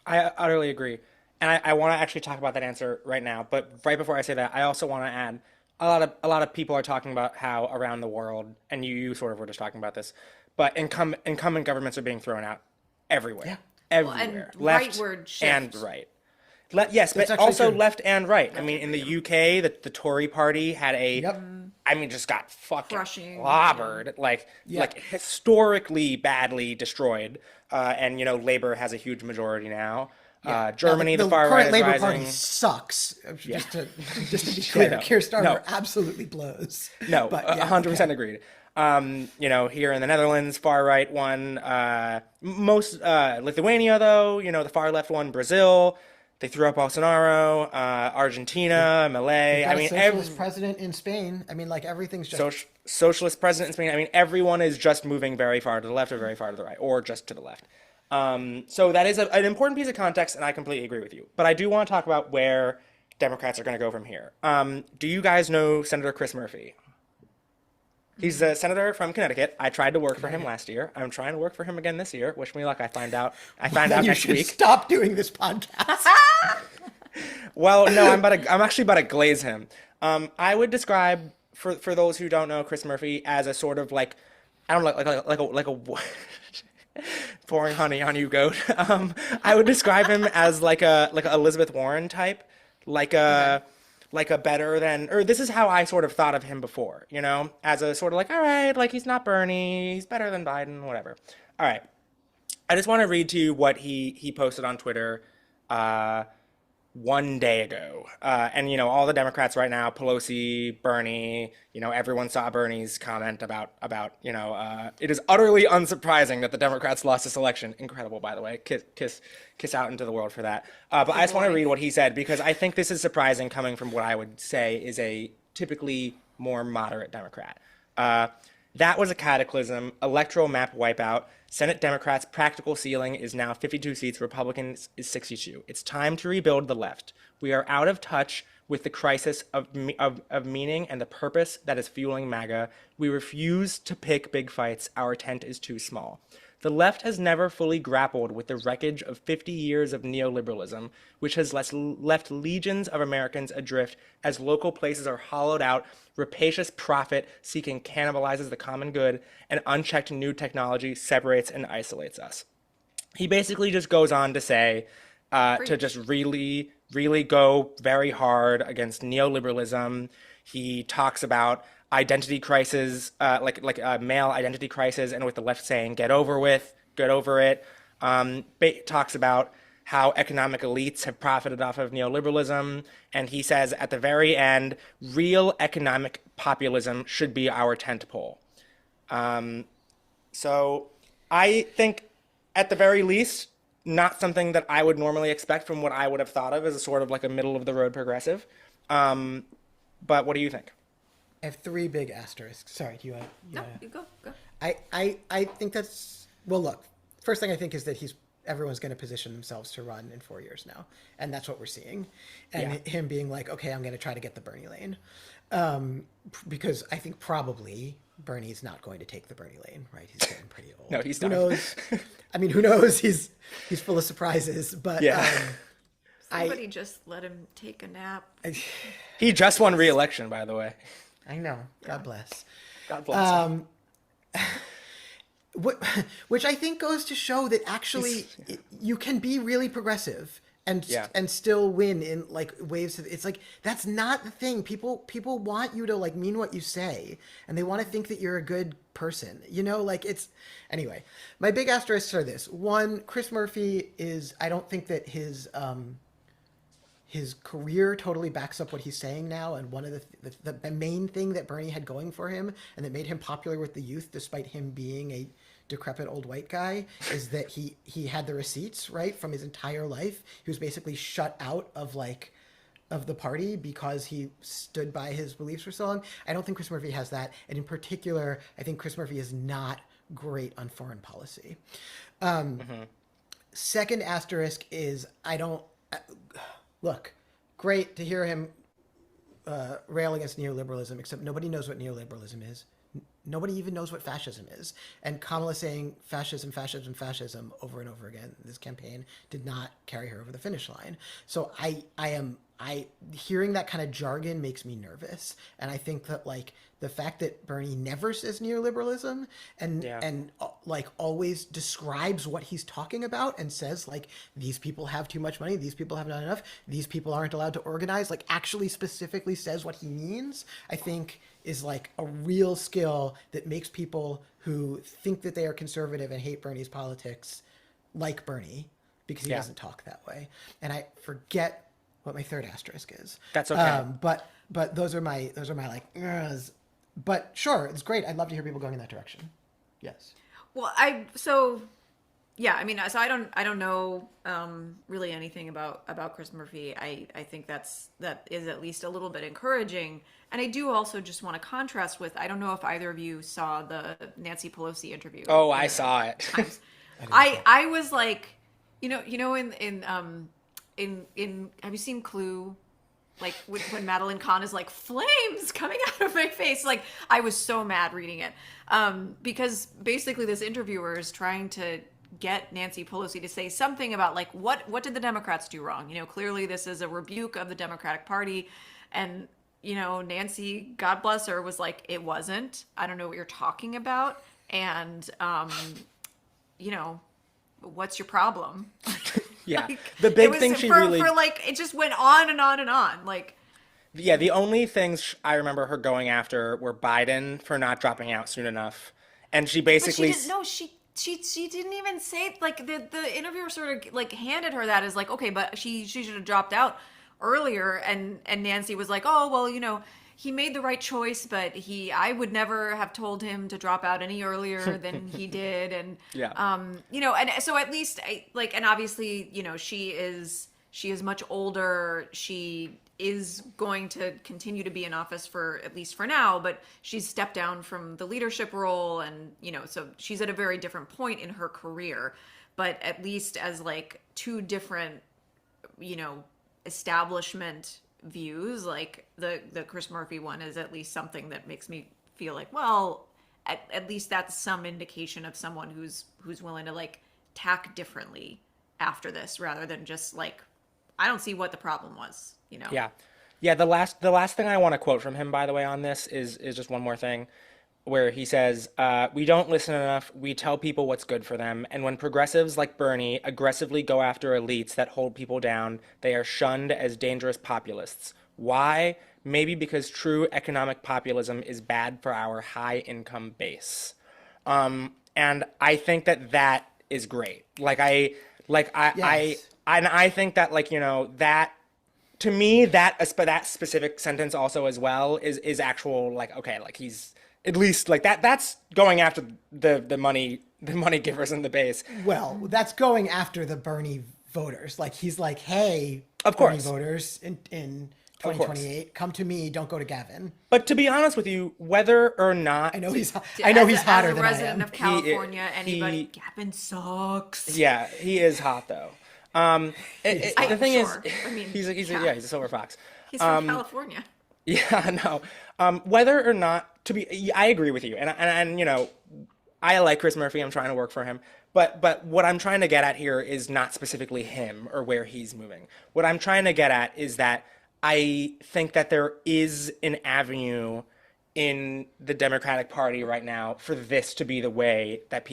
I utterly agree. And I want to actually talk about that answer right now. But right before I say that, I also want to add a lot of people are talking about how around the world, and you sort of were just talking about this, but incumbent governments are being thrown out everywhere. Yeah. Everywhere. And left rightward shift. And right. Yes, but also true. Left and right. I mean, in the UK, the Tory party had just got fucking clobbered, like historically badly destroyed. And Labour has a huge majority now. Germany, the far right is Labour rising. Party sucks. Just to be clear, Keir Starmer absolutely blows. No, 100% agreed. Here in the Netherlands, far right one. Most Lithuania, though, the far left one, Brazil. They threw up Bolsonaro, Argentina, Malay. I mean, socialist president in Spain. I mean, like everything's just socialist president in Spain. I mean, everyone is just moving very far to the left or very far to the right, or just to the left. So that is an important piece of context, and I completely agree with you. But I do want to talk about where Democrats are going to go from here. Do you guys know Senator Chris Murphy? He's a senator from Connecticut. I tried to work for him last year. I'm trying to work for him again this year. Wish me luck. I find out next week. Stop doing this podcast. Well, no, I'm actually about to glaze him. I would describe for those who don't know Chris Murphy as a sort of like, I don't know, like a pouring honey on you, goat. I would describe him as like a Elizabeth Warren type, like a better than, or this is how I sort of thought of him before, as a sort of like, all right, like he's not Bernie, he's better than Biden, whatever. All right. I just want to read to you what he posted on Twitter one day ago. And, all the Democrats right now, Pelosi, Bernie, everyone saw Bernie's comment about it is utterly unsurprising that the Democrats lost this election. Incredible, by the way. Kiss out into the world for that. But I just want to read what he said, because I think this is surprising coming from what I would say is a typically more moderate Democrat. That was a cataclysm, electoral map wipeout. Senate Democrats' practical ceiling is now 52 seats, Republicans is 62. It's time to rebuild the left. We are out of touch with the crisis of meaning and the purpose that is fueling MAGA. We refuse to pick big fights. Our tent is too small. The left has never fully grappled with the wreckage of 50 years of neoliberalism, which has left legions of Americans adrift as local places are hollowed out, rapacious profit seeking cannibalizes the common good, and unchecked new technology separates and isolates us. He basically just goes on to say, to just really, really go very hard against neoliberalism. He talks about identity crisis, like a male identity crisis, and with the left saying get over it. Talks about how economic elites have profited off of neoliberalism, and he says at the very end, real economic populism should be our tentpole. So I think, at the very least, not something that I would normally expect from what I would have thought of as a sort of like a middle of the road progressive. But what do you think? I have three big asterisks. Sorry, do you want? No, you go. I think that's, well, look, first thing I think is that everyone's going to position themselves to run in 4 years now, and that's what we're seeing. And him being like, okay, I'm going to try to get the Bernie lane, because I think probably Bernie's not going to take the Bernie lane, right? He's getting pretty old. No, he's who not. knows? I mean, who knows? He's full of surprises, but Somebody just let him take a nap. He just won re-election, by the way. I know. God bless. God bless him. Which I think goes to show that actually you can be really progressive and still win in like waves of, it's like that's not the thing. People want you to like mean what you say, and they want to think that you're a good person. You know, like it's anyway. My big asterisks are this. One, Chris Murphy is, I don't think that his career totally backs up what he's saying now, and one of the main thing that Bernie had going for him and that made him popular with the youth, despite him being a decrepit old white guy, is that he had the receipts, right, from his entire life. He was basically shut out of the party because he stood by his beliefs for so long. I don't think Chris Murphy has that, and in particular, I think Chris Murphy is not great on foreign policy. Second asterisk is look, great to hear him rail against neoliberalism, except nobody knows what neoliberalism is. Nobody even knows what fascism is. And Kamala saying fascism, fascism, fascism over and over again in this campaign did not carry her over the finish line. So I hearing that kind of jargon makes me nervous. And I think that like the fact that Bernie never says neoliberalism and like always describes what he's talking about and says like these people have too much money, these people have not enough, these people aren't allowed to organize, like actually specifically says what he means, I think is like a real skill that makes people who think that they are conservative and hate Bernie's politics like Bernie, because he doesn't talk that way. And I forget what my third asterisk is. That's okay. But those are my like, but sure, it's great. I'd love to hear people going in that direction. Yes. Well, I don't know really anything about Chris Murphy. I think that is at least a little bit encouraging. And I do also just want to contrast with, I don't know if either of you saw the Nancy Pelosi interview. Oh, I saw it. I was like, in have you seen Clue? Like when Madeline Kahn is like, flames coming out of my face. Like I was so mad reading it. Because basically this interviewer is trying to get Nancy Pelosi to say something about like, what did the Democrats do wrong? You know, clearly this is a rebuke of the Democratic Party. And, you know, Nancy, God bless her, was like, it wasn't. I don't know what you're talking about. And, you know, what's your problem? Yeah. Like, the big thing she really... For like, it just went on and on and on. Like... Yeah, the only things I remember her going after were Biden for not dropping out soon enough. And she basically... But she didn't, no, she didn't even say, like, the interviewer sort of, like, handed her that as, like, okay, but she should have dropped out earlier. And Nancy was like, oh, well, you know, he made the right choice, but I would never have told him to drop out any earlier than he did. And, you know, and so at least, and obviously, you know, she is much older. She is going to continue to be in office for at least for now, but she's stepped down from the leadership role, and so she's at a very different point in her career. But at least as like two different, establishment views, like the Chris Murphy one is at least something that makes me feel like, well, at least that's some indication of someone who's willing to like tack differently after this, rather than just like, I don't see what the problem was. Yeah. Yeah, the last thing I want to quote from him, by the way, on this is just one more thing, where he says, we don't listen enough, we tell people what's good for them, and when progressives like Bernie aggressively go after elites that hold people down, they are shunned as dangerous populists. Why? Maybe because true economic populism is bad for our high-income base. And I think that is great. I think that, that, to me, that specific sentence also as well is actual, okay, he's at least that's going after the money givers in the base. Well, that's going after the Bernie voters. He's like, hey, of Bernie course, voters in 2028, come to me, don't go to Gavin. But to be honest with you, whether or not I know he's hotter as than a I am. resident of California, Gavin sucks. Yeah, he is hot though. The thing is, he's a silver fox. He's from California. Yeah, no. Whether or not I agree with you, and I like Chris Murphy. I'm trying to work for him, but what I'm trying to get at here is not specifically him or where he's moving. What I'm trying to get at is that I think that there is an avenue in the Democratic Party right now for this to be the way that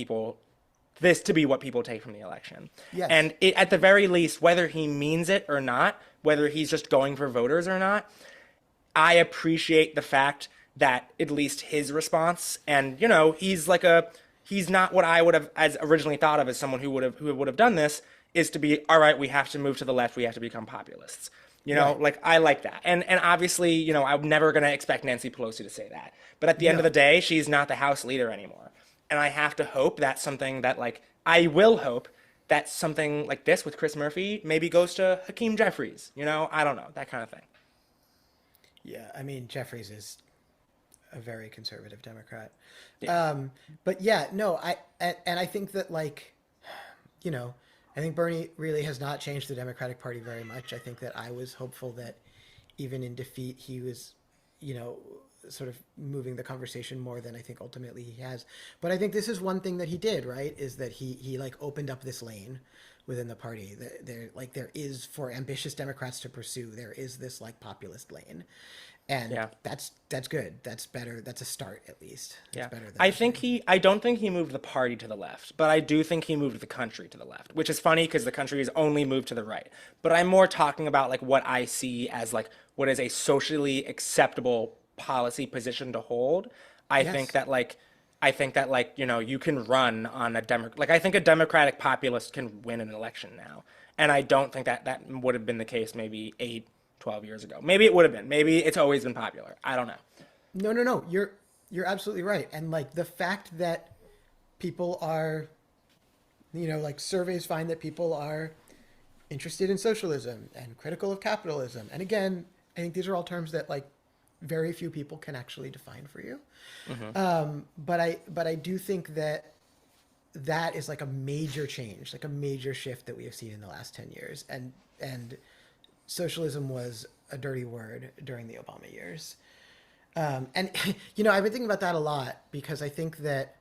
this to be what people take from the election. Yes. And at the very least, whether he means it or not, whether he's just going for voters or not, I appreciate the fact that at least his response, and he's not what I would have as originally thought of as someone who would have done this, is to be, all right, we have to move to the left, we have to become populists. Right. I like that. And obviously, I'm never going to expect Nancy Pelosi to say that. But at the end of the day, she's not the House leader anymore. And I have to hope that something that I will hope that something like this with Chris Murphy maybe goes to Hakeem Jeffries. I don't know, that kind of thing. Yeah, I mean, Jeffries is a very conservative Democrat. Yeah. But yeah, no, I think that I think Bernie really has not changed the Democratic Party very much. I think that I was hopeful that even in defeat, he was, sort of moving the conversation more than I think ultimately he has. But I think this is one thing that he did, right, is that he opened up this lane within the party. There is, for ambitious Democrats to pursue, there is this populist lane. And yeah. that's good. That's better. That's a start, at least. Yeah. Better than I don't think he moved the party to the left, but I do think he moved the country to the left, which is funny because the country has only moved to the right. But I'm more talking about what I see as what is a socially acceptable policy position to hold. I think that you can run on a I think a Democratic populist can win an election now. And I don't think that would have been the case maybe 12 years ago. Maybe it would have been. Maybe it's always been popular. I don't know. No. You're absolutely right. And the fact that people are, surveys find that people are interested in socialism and critical of capitalism. And again, I think these are all terms that very few people can actually define for you. Mm-hmm. But I do think that is a major change, a major shift that we have seen in the last 10 years. And socialism was a dirty word during the Obama years. And, I've been thinking about that a lot because I think that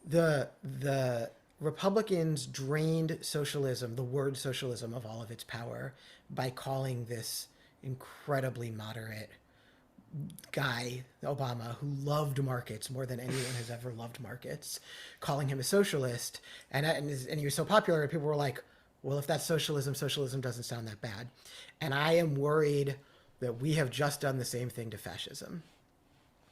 the Republicans drained socialism, the word socialism, of all of its power by calling this incredibly moderate guy, Obama, who loved markets more than anyone has ever loved markets, calling him a socialist. And he was so popular and people were like, well, if that's socialism doesn't sound that bad. And I am worried that we have just done the same thing to fascism.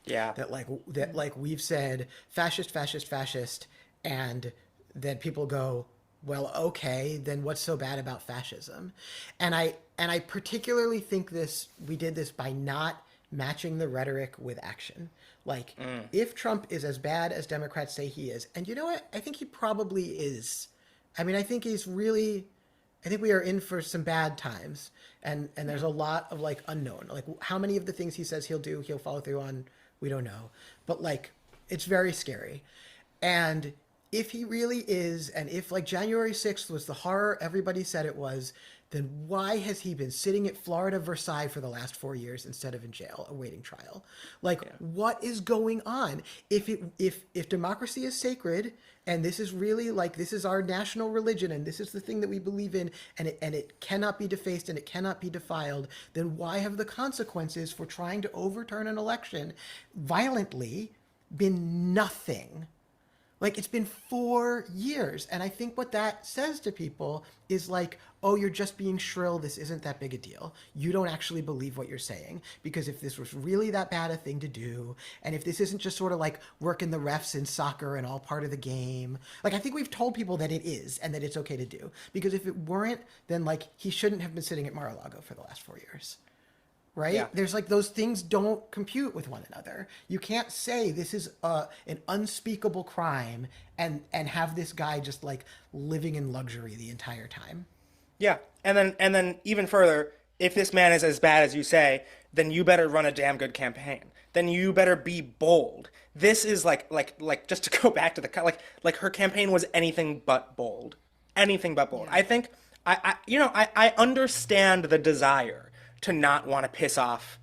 Yeah. That we've said fascist, and then people go, well, okay, then what's so bad about fascism? And I particularly think we did this by not matching the rhetoric with action. If Trump is as bad as Democrats say he is, and you know what? I think he probably is. I mean, I think he's really I think we are in for some bad times, and there's a lot of like unknown. Like how many of the things he says he'll do, he'll follow through on, we don't know. But like it's very scary. And if he really is, and if like January 6th was the horror everybody said it was, then why has he been sitting at Florida Versailles for the last 4 years instead of in jail awaiting trial? Like, what is going on? If democracy is sacred, and this is really like this is our national religion, and this is the thing that we believe in, and it cannot be defaced and it cannot be defiled, then why have the consequences for trying to overturn an election violently been nothing? Like, it's been 4 years. And I think what that says to people is like, oh, you're just being shrill. This isn't that big a deal. You don't actually believe what you're saying. Because if this was really that bad a thing to do, and if this isn't just sort of like working the refs in soccer and all part of the game, like I think we've told people that it is and that it's okay to do. Because if it weren't, then like he shouldn't have been sitting at Mar-a-Lago for the last 4 years. Right? Yeah. There's like those things don't compute with one another. You can't say this is an unspeakable crime and have this guy just like living in luxury the entire time. Yeah, and then even further, if this man is as bad as you say, then you better run a damn good campaign. Then you better be bold. This is like just to go back to the like her campaign was anything but bold, anything but bold. Yeah. I think I understand the desire to not want to piss off.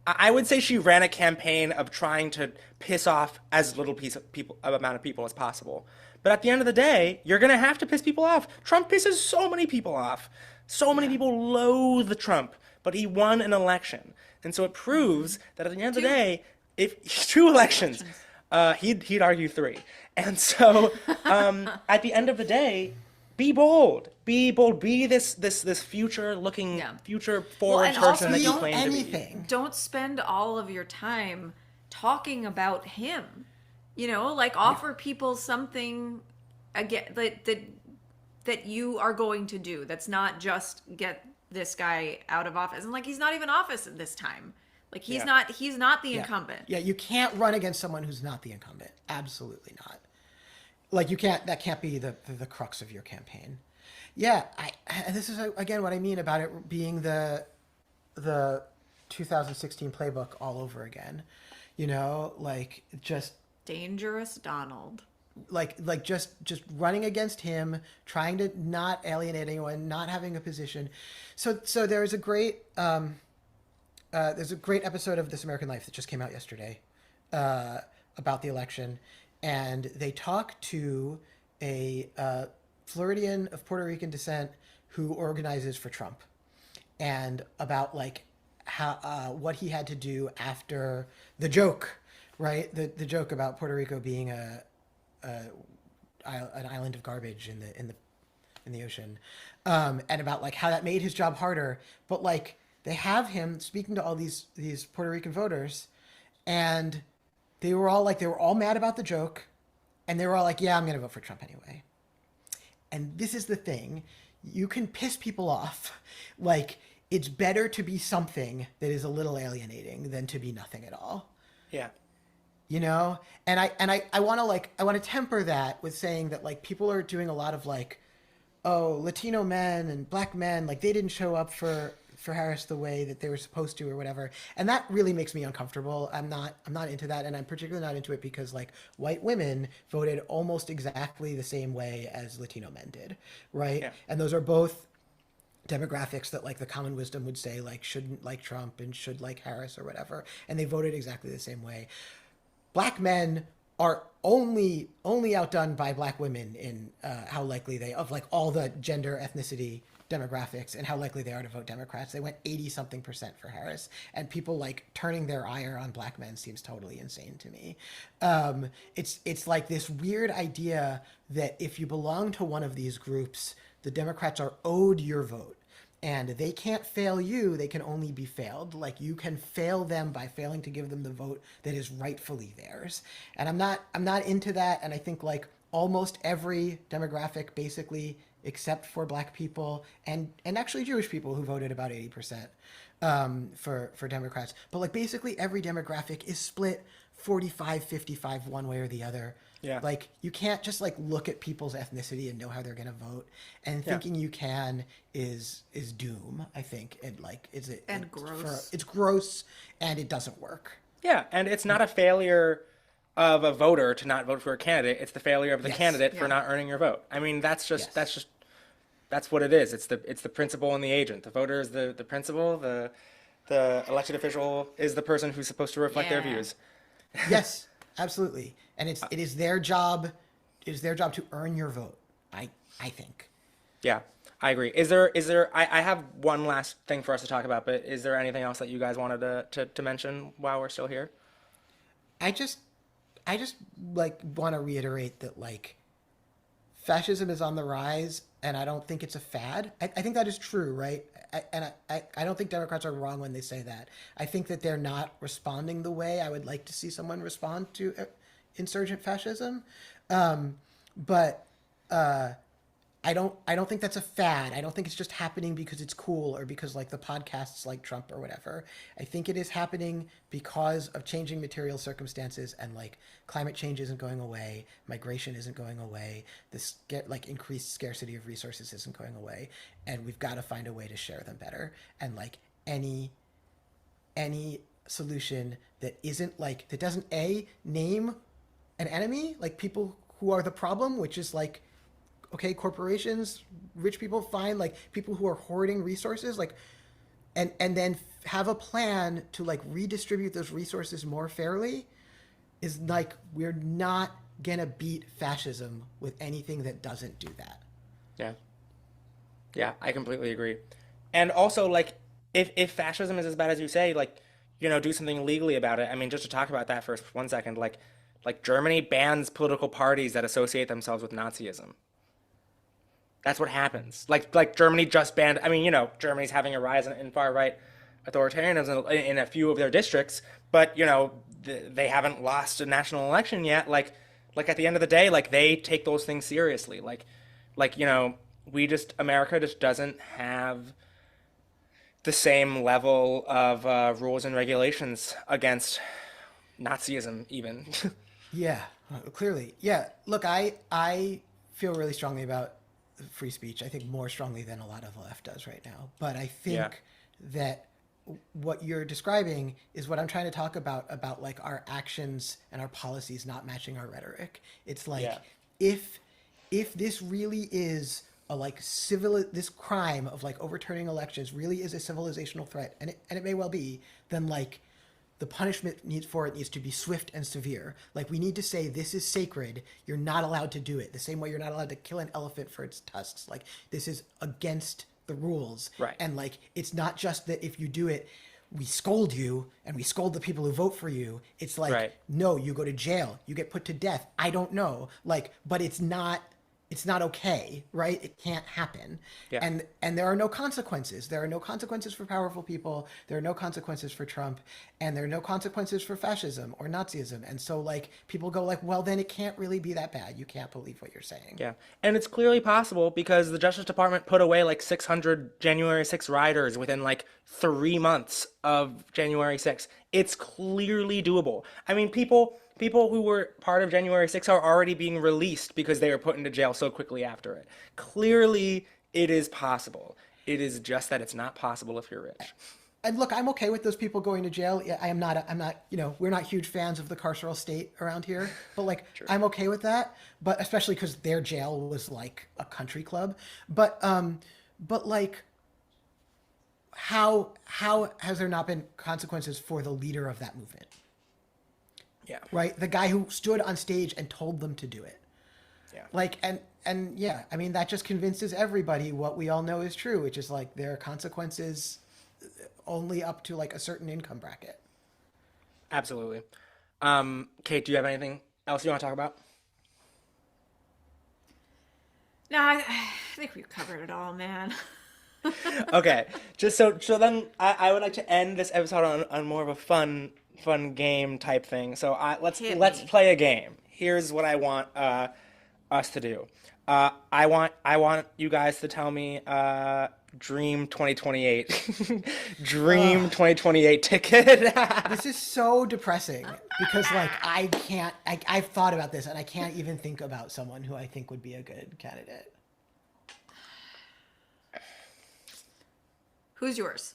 I would say she ran a campaign of trying to piss off as little amount of people as possible. But at the end of the day, you're going to have to piss people off. Trump pisses so many people off. So many people loathe Trump, but he won an election. And so it proves that at the end of the day, if 2 elections, he'd argue 3. And so at the end of the day, be bold. Be bold. Be this future-looking, future-forward and person also that you don't claim to be. Anything. Don't spend all of your time talking about him. You know, like offer people something again that you are going to do. That's not just get this guy out of office. And like he's not even office at this time. Like he's not the incumbent. Yeah, you can't run against someone who's not the incumbent. Absolutely not. Like you can't. That can't be the crux of your campaign. Yeah, and this is again what I mean about it being the 2016 playbook all over again. You know, like just Dangerous Donald. like just running against him, trying to not alienate anyone, not having a position. So there's a great episode of This American Life that just came out yesterday about the election, and they talk to a Floridian of Puerto Rican descent who organizes for Trump, and about like how what he had to do after the joke, right? The joke about Puerto Rico being an island of garbage in the ocean, and about like how that made his job harder. But like they have him speaking to all these Puerto Rican voters, and they were all mad about the joke, and they were all like, "Yeah, I'm gonna vote for Trump anyway." And this is the thing, you can piss people off. Like it's better to be something that is a little alienating than to be nothing at all. Yeah. You know, and I want to temper that with saying that like people are doing a lot of like, oh, Latino men and black men, like they didn't show up for Harris the way that they were supposed to or whatever, and that really makes me uncomfortable. I'm not into that, and I'm particularly not into it because like white women voted almost exactly the same way as Latino men did, right? Yeah. And those are both demographics that like the common wisdom would say like shouldn't like Trump and should like Harris or whatever, and they voted exactly the same way. Black men are only outdone by black women in how likely they of like all the gender, ethnicity, demographics, and how likely they are to vote Democrats. They went 80-something% for Harris, and people like turning their ire on black men seems totally insane to me. It's like this weird idea that if you belong to one of these groups, the Democrats are owed your vote. And they can't fail you, they can only be failed. Like you can fail them by failing to give them the vote that is rightfully theirs. And I'm not into that, and I think like almost every demographic basically except for black people and actually Jewish people who voted about 80% for Democrats. But like basically every demographic is split 45-55 one way or the other Yeah. Like you can't just like look at people's ethnicity and know how they're going to vote, and Yeah. thinking you can is doom, I think. And like And gross. it's gross and it doesn't work. Yeah, and it's not a failure of a voter to not vote for a candidate. It's the failure of the Yes. candidate for Yeah. not earning your vote. I mean, Yes. that's what it is. It's the principal and the agent. The voter is the principal. The elected official is the person who's supposed to reflect their Yeah. views. Yes, absolutely. And it is their job. It is their job to earn your vote. I think. Yeah, I agree. I have one last thing for us to talk about, but is there anything else that you guys wanted to mention while we're still here? I just like want to reiterate that like fascism is on the rise, and I don't think it's a fad. I think that is true, right? I don't think Democrats are wrong when they say that. I think that they're not responding the way I would like to see someone respond to insurgent fascism. But I don't think that's a fad. I don't think it's just happening because it's cool or because like the podcasts like Trump or whatever. I think it is happening because of changing material circumstances, and like climate change isn't going away, migration isn't going away, this like increased scarcity of resources isn't going away, and we've got to find a way to share them better. And like any solution that isn't like that doesn't name an enemy, like people who are the problem, which is like okay, corporations, rich people, fine, like people who are hoarding resources, like and then have a plan to like redistribute those resources more fairly, is like we're not gonna beat fascism with anything that doesn't do that. Yeah. Yeah, I completely agree. And also, like, if fascism is as bad as you say, like, do something legally about it. I mean, just to talk about that for 1 second, like Germany bans political parties that associate themselves with Nazism. That's what happens. Like Germany just banned. I mean, Germany's having a rise in far right authoritarianism in a few of their districts, but they haven't lost a national election yet. Like at the end of the day, like they take those things seriously. America just doesn't have the same level of rules and regulations against Nazism even. Yeah, clearly. Yeah, look, I feel really strongly about free speech. I think more strongly than a lot of the left does right now. But I think Yeah. that what you're describing is what I'm trying to talk about like our actions and our policies not matching our rhetoric. It's like Yeah. if this really is a like this crime of like overturning elections really is a civilizational threat, and it may well be, then like the punishment needs to be swift and severe. Like we need to say this is sacred. You're not allowed to do it. The same way you're not allowed to kill an elephant for its tusks. Like this is against the rules. Right. And like it's not just that if you do it, we scold you and we scold the people who vote for you. It's like Right. no, you go to jail, you get put to death. I don't know. Like, but it's not okay, right? It can't happen. Yeah. And there are no consequences. There are no consequences for powerful people. There are no consequences for Trump, and there are no consequences for fascism or Nazism. And so like people go like, well, then it can't really be that bad. You can't believe what you're saying. Yeah. And it's clearly possible because the Justice Department put away like 600 January 6 rioters within like 3 months of January 6. It's clearly doable. I mean, people who were part of January 6 are already being released because they were put into jail so quickly after it. Clearly, it is possible. It is just that it's not possible if you're rich. And look, I'm okay with those people going to jail. Yeah, I'm not, we're not huge fans of the carceral state around here, but like, I'm okay with that. But especially because their jail was like a country club. But like, how has there not been consequences for the leader of that movement? Yeah. Right? The guy who stood on stage and told them to do it. Yeah. Like, and yeah, I mean, that just convinces everybody what we all know is true, which is like there are consequences only up to like a certain income bracket. Absolutely. Kate, do you have anything else you want to talk about? No, I think we've covered it all, man. Okay. Just so then I would like to end this episode on more of a fun game type thing. So let's Hit let's me. play a game. Here's what I want us to do. I want you guys to tell me Dream 2028. Dream 2028 ticket. This is so depressing because like I've thought about this and I can't even think about someone who I think would be a good candidate. Who's yours?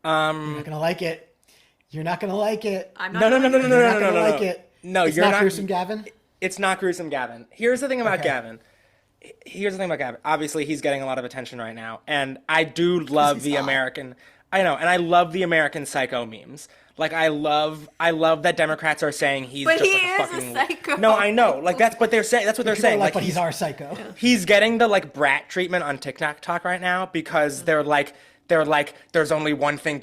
You're not gonna like it. You're not gonna like it. I'm not. No. You're not gonna like it. No, it's you're not not. gruesome, Gavin. It's not gruesome, Gavin. Here's the thing about Okay. Gavin. Obviously, he's getting a lot of attention right now, and I do love he's the hot. American. I know, and I love the American Psycho memes. Like I love that Democrats are saying he's But just he like a is a fucking. psycho. No, I know. Like that's what they're saying. That's what they're People are saying. like, Like but he's our psycho. he's getting the like brat treatment on TikTok right now because they're like there's only one thing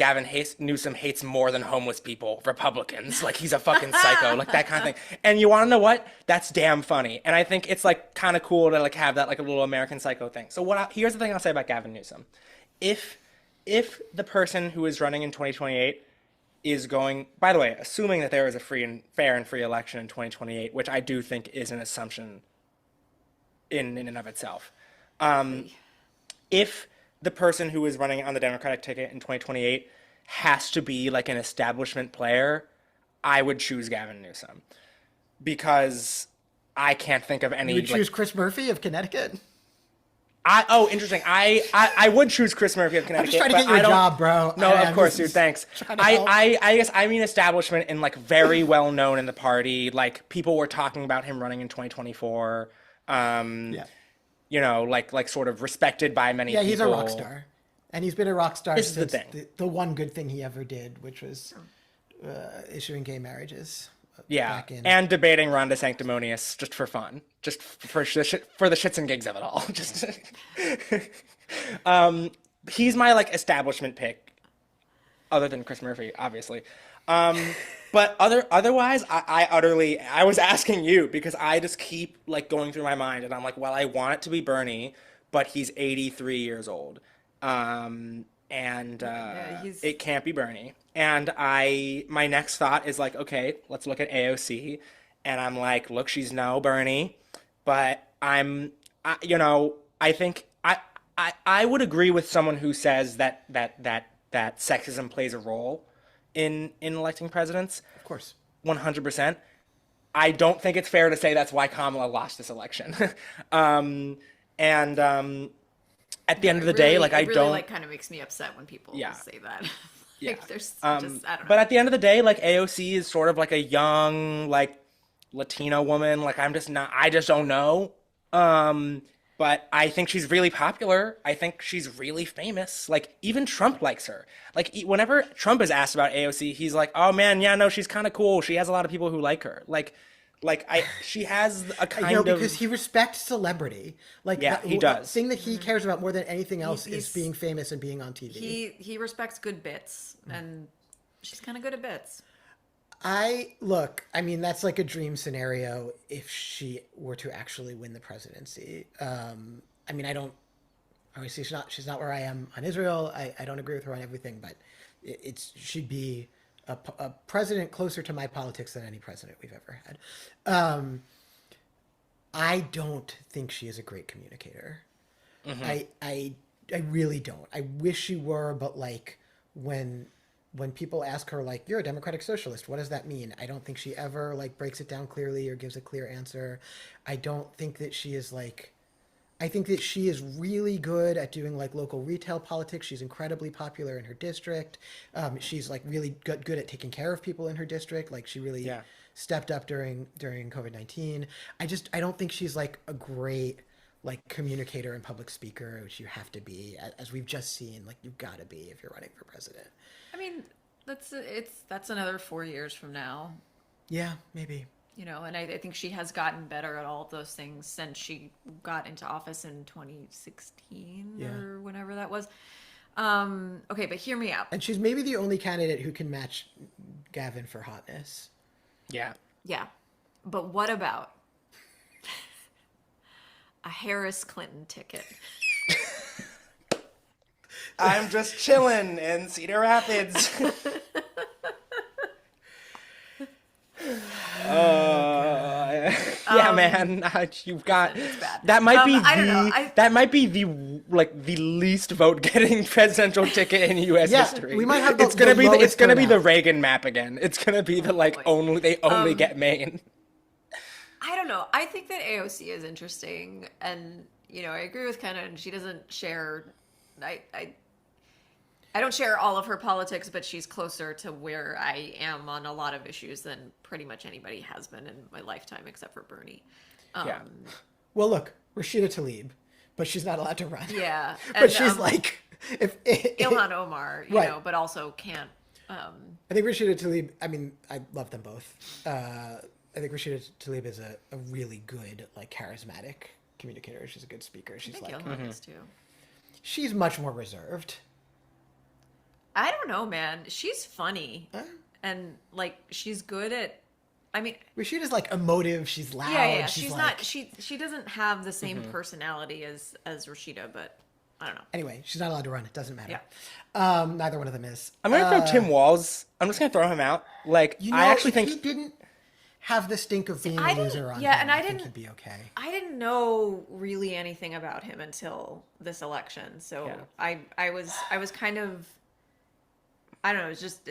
Newsom hates more than homeless people, Republicans. Like he's a fucking psycho, like that kind of thing. And you want to know what? That's damn funny. And I think it's like kind of cool to like have that like a little American Psycho thing. So here's the thing I'll say about Gavin Newsom. If the person who is running in 2028 is going, by the way, assuming that there is a fair and free election in 2028, which I do think is an assumption in and of itself. If the person who is running on the Democratic ticket in 2028 has to be like an establishment player, I would choose Gavin Newsom because I can't think of any. You would choose Chris Murphy of Connecticut. Interesting. I would choose Chris Murphy of Connecticut. I'm just trying to get but you I a don't- job, bro. No, of course, dude. Thanks. trying to help. I guess I mean establishment and like very well known in the party. Like people were talking about him running in 2024. Yeah. You know, like sort of respected by many Yeah, people. he's a rock star. And he's been a rock star This is the since thing. the one good thing he ever did, which was issuing gay marriages. Yeah, back in. and debating Ronda Sanctimonious just for fun, just for the shits and gigs of it all. Just, he's my like establishment pick, other than Chris Murphy, obviously. But otherwise, I was asking you because I just keep like going through my mind, and I'm like, well, I want it to be Bernie, but he's 83 years old, and it can't be Bernie. And my next thought is like, okay, let's look at AOC, and I'm like, look, she's no Bernie, but I think I would agree with someone who says that sexism plays a role in electing presidents. Of course. 100%. I don't think it's fair to say that's why Kamala lost this election. At the end of the day, like it I really, don't like kind of makes me upset when people say that. Like there's just I don't know. But at the end of the day, like AOC is sort of like a young, like Latino woman. Like I just don't know. But I think she's really popular. I think she's really famous. Like even Trump likes her. Like whenever Trump is asked about AOC, he's like, "Oh man, yeah, no, she's kind of cool. She has a lot of people who like her." She has a kind of because he respects celebrity. Like Yeah, he does. The thing that he cares about more than anything else He's- is being famous and being on TV. He respects good bits, and she's kind of good at bits. I mean, that's like a dream scenario if she were to actually win the presidency. I mean, obviously she's not where I am on Israel. I don't agree with her on everything, but she'd be a president closer to my politics than any president we've ever had. I don't think she is a great communicator. I really don't. I wish she were, but like when people ask her like, "You're a democratic socialist, what does that mean?" I don't think she ever like breaks it down clearly or gives a clear answer. I don't think that she is like, I think that she is really good at doing like local retail politics. She's incredibly popular in her district. She's like really good at taking care of people in her district. Like she really stepped up during COVID-19. I don't think she's like a great like communicator and public speaker, which you have to be, as we've just seen. Like you've got to be if you're running for president. I mean, that's another 4 years from now. Yeah, maybe. You know, and I think she has gotten better at all of those things since she got into office in 2016 or whenever that was. Okay, but hear me out. And she's maybe the only candidate who can match Gavin for hotness. Yeah. Yeah. But what about a Harris Clinton ticket? I'm just chilling in Cedar Rapids. man. You've got it's bad. that might be I don't know. that might be the least vote getting presidential ticket in U.S. Yeah, history. we might have it's gonna be lowest the turnout. Reagan map again. It's gonna be the only get Maine. I don't know. I think that AOC is interesting, and I agree with Kenna. And she doesn't share. I don't share all of her politics, but she's closer to where I am on a lot of issues than pretty much anybody has been in my lifetime, except for Bernie. Yeah. Well, look, Rashida Tlaib, but she's not allowed to run. Yeah, But she's like, if Ilhan Omar, Right. but also can't. I think Rashida Tlaib, I mean, I love them both. I think Rashida Tlaib is a really good, like, charismatic communicator. She's a good speaker. She's I think like, Ilhan is too. she's much more reserved. I don't know, man. She's funny, and like she's good at. I mean, Rashida's like emotive. She's loud. yeah. She's She's like... not. She doesn't have the same personality as Rashida, but I don't know. Anyway, she's not allowed to run. It doesn't matter. Yeah. Neither one of them is. I'm gonna throw Tim Walz. I'm just gonna throw him out. Like I actually if think he didn't have the stink of being a loser on yeah, him, and I I think didn't- he'd be okay. I didn't know really anything about him until this election, so Yeah. I was kind of. I don't know. It was just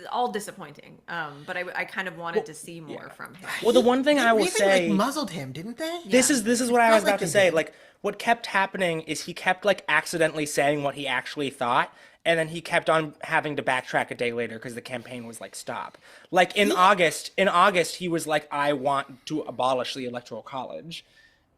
all disappointing. But I kind of wanted to see more from him. well, the one thing I will They say, like, muzzled him, didn't they? this is what I was Felt like about to they say. did. Like what kept happening is he kept like accidentally saying what he actually thought, and then he kept on having to backtrack a day later because the campaign was like, stop. Like in August, he was like, I want to abolish the Electoral College.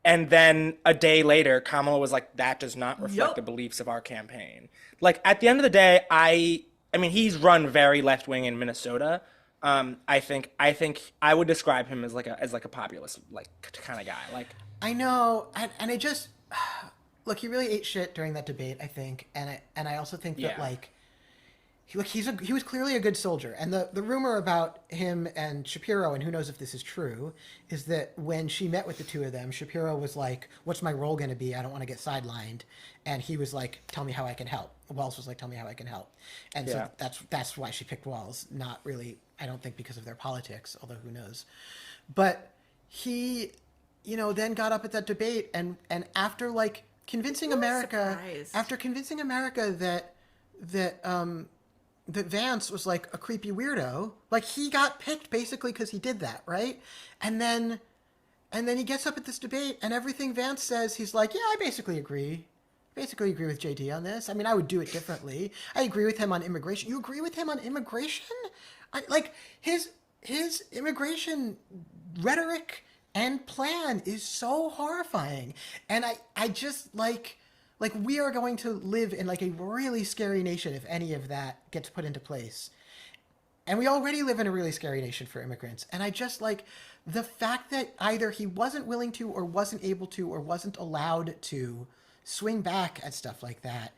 And then a day later, Kamala was like, that does not reflect Yup. the beliefs of our campaign. Like at the end of the day, I mean, he's run very left wing in Minnesota. I think I would describe him as like a populist like kind of guy. Like I know, and I just look. He really ate shit during that debate, I think, and I also think that Yeah. like he was clearly a good soldier. And the rumor about him and Shapiro, and who knows if this is true, is that when she met with the two of them, Shapiro was like, "What's my role going to be? I don't want to get sidelined," and he was like, "Tell me how I can help." Walls was like, "Tell me how I can help," and Yeah. so that's why she picked Walls. Not really, I don't think because of their politics, although who knows. But he, then got up at that debate and after like convincing America, that Vance was like a creepy weirdo. Like he got picked basically because he did that, right? And then he gets up at this debate and everything Vance says, he's like, yeah, I basically agree with JD on this. I mean, I would do it differently. I agree with him on immigration. You agree with him on immigration? Like his immigration rhetoric and plan is so horrifying. And I just like we are going to live in like a really scary nation if any of that gets put into place. And we already live in a really scary nation for immigrants. And I just like the fact that either he wasn't willing to or wasn't able to or wasn't allowed to swing back at stuff like that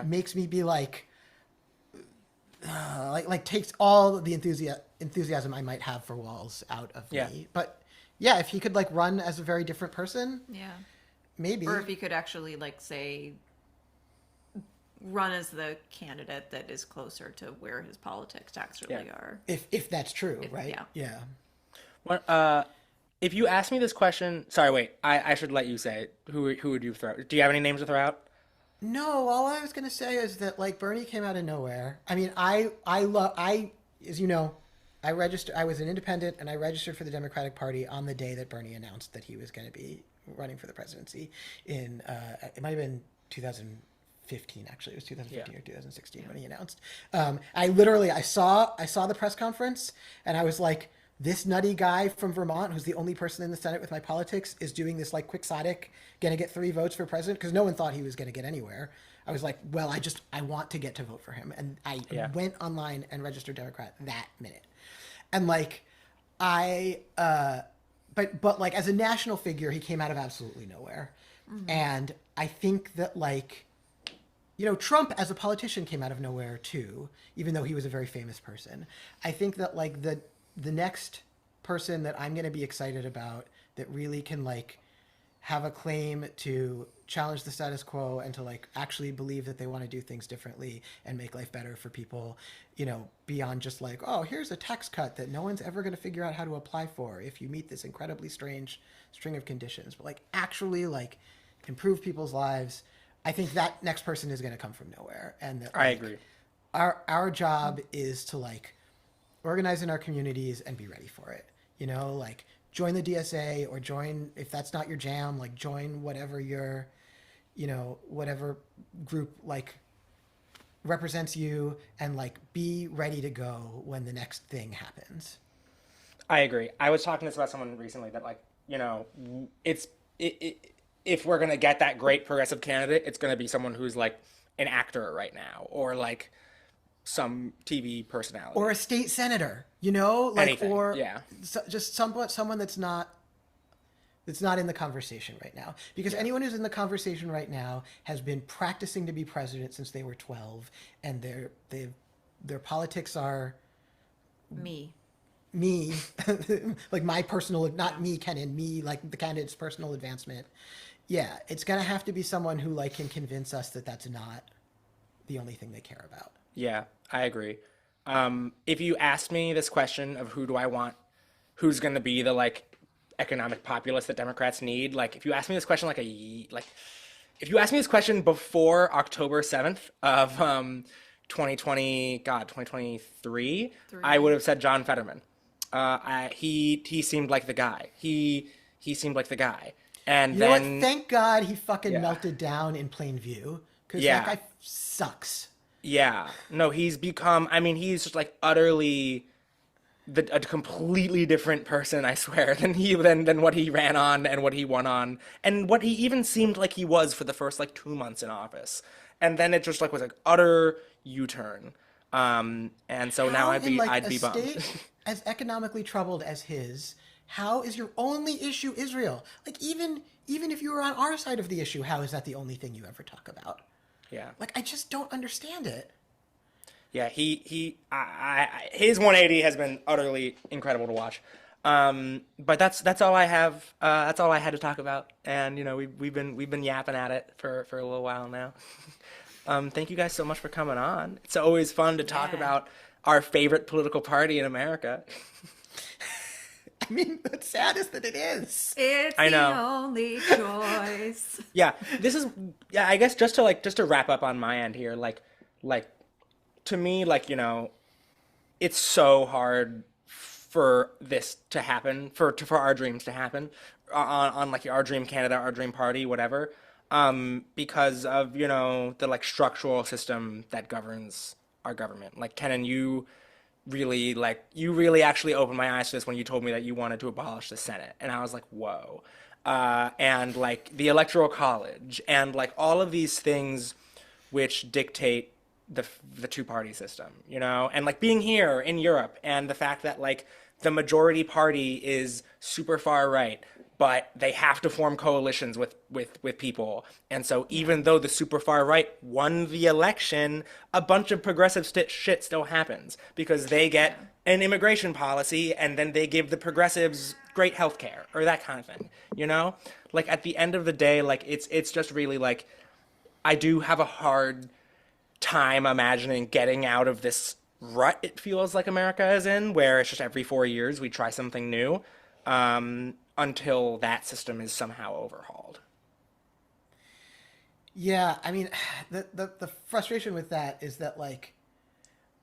makes me be like takes all the enthusiasm I might have for Walls out of me. But yeah, if he could like run as a very different person, maybe. Or if he could actually like say run as the candidate that is closer to where his politics actually are. If that's true, right? Yeah. What, if you ask me this question, sorry, wait, I should let you say it. Who would you throw? Do you have any names to throw out? No, all I was gonna say is that like Bernie came out of nowhere. I mean, I as you know, I was an independent and I registered for the Democratic Party on the day that Bernie announced that he was going to be running for the presidency in it might have been 2015 actually. It was 2015 or 2016 when he announced. I saw the press conference and I was like, this nutty guy from Vermont, who's the only person in the Senate with my politics, is doing this like quixotic, going to get 3 votes for president, because no one thought he was going to get anywhere. I was like, well, I want to get to vote for him. And I went online and registered Democrat that minute. And like, but like as a national figure, he came out of absolutely nowhere. Mm-hmm. And I think that like, Trump as a politician came out of nowhere too, even though he was a very famous person. I think that like the next person that I'm going to be excited about that really can like have a claim to challenge the status quo and to like actually believe that they want to do things differently and make life better for people, you know, beyond just like, oh, here's a tax cut that no one's ever going to figure out how to apply for if you meet this incredibly strange string of conditions, but like actually like improve people's lives. I think that next person is going to come from nowhere. And that, like, I agree. Our job is to like organize in our communities and be ready for it. You know, like join the DSA or join, if that's not your jam, like join whatever your, you know, whatever group like represents you, and like be ready to go when the next thing happens. I agree. I was talking to this about someone recently that like, you know, if we're gonna get that great progressive candidate, it's gonna be someone who's like an actor right now, or like some TV personality, Or a state senator, you know, like, anything. or Yeah, just someone that's not in the conversation right now, because anyone who's in the conversation right now has been practicing to be president since they were 12, and their politics are Me. me, like my personal, not me, Kenan, me, like the candidate's personal advancement. Yeah, it's gonna have to be someone who like can convince us that that's not the only thing they care about. yeah, I agree. If you asked me this question of who do I want, who's gonna be the like economic populist that Democrats need, like if you ask me this question if you asked me this question before October 7th of 2020, God, 2023, I would have said John Fetterman. He seemed like the guy. He seemed like the guy. And You know what? then Thank God he fucking Yeah. melted down in plain view, because Yeah. that guy sucks. yeah, no, he's become. I mean, he's just like utterly a completely different person. I swear than what he ran on and what he won on, and what he even seemed like he was for the first like 2 months in office, and then it just like was like utter U-turn. And so now How I'd in be like I'd a be bummed. state as economically troubled as his, how is your only issue Israel? Like even if you were on our side of the issue, how is that the only thing you ever talk about? Yeah. Like I just don't understand it. Yeah, his 180 has been utterly incredible to watch. But that's all I have. That's all I had to talk about. And you know, we've been yapping at it for a little while now. Thank you guys so much for coming on. It's always fun to talk Yeah. about our favorite political party in America. I mean, the sad is that it is. It's I know. the only choice. Yeah, I guess just to wrap up on my end here, like to me, like, you know, it's so hard for this to happen, for our dreams to happen, on like our dream candidate, our dream party, whatever, because of, you know, the like structural system that governs our government. Like Kenan, you really actually opened my eyes to this when you told me that you wanted to abolish the Senate, and I was like, whoa. And like the Electoral College, and like all of these things which dictate the two party system, you know, and like being here in Europe, and the fact that like the majority party is super far right, but they have to form coalitions with people, and so even though the super far right won the election, a bunch of progressive shit still happens because they get an immigration policy, and then they give the progressives great health care or that kind of thing, you know. Like at the end of the day, like it's just really like I do have a hard time imagining getting out of this rut it feels like America is in, where it's just every 4 years we try something new, until that system is somehow overhauled. Yeah, I mean, the frustration with that is that like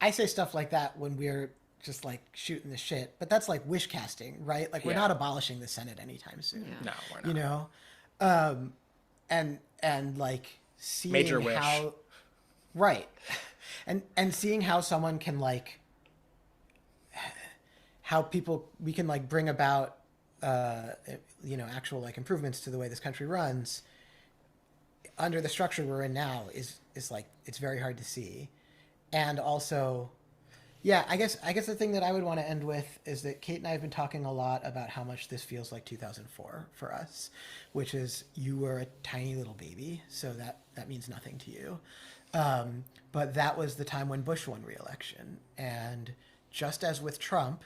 I say stuff like that when we're just like shooting the shit, but that's like wish casting, right? Like we're Yeah. not abolishing the Senate anytime soon. Yeah. No, we're not. You know, and like seeing Major wish. how right, and seeing how someone can like how people we can like bring about you know, actual like improvements to the way this country runs under the structure we're in now is like it's very hard to see. And also, yeah, I guess the thing that I would want to end with is that Kate and I have been talking a lot about how much this feels like 2004 for us, which is you were a tiny little baby, so that means nothing to you. But that was the time when Bush won re-election, and just as with Trump,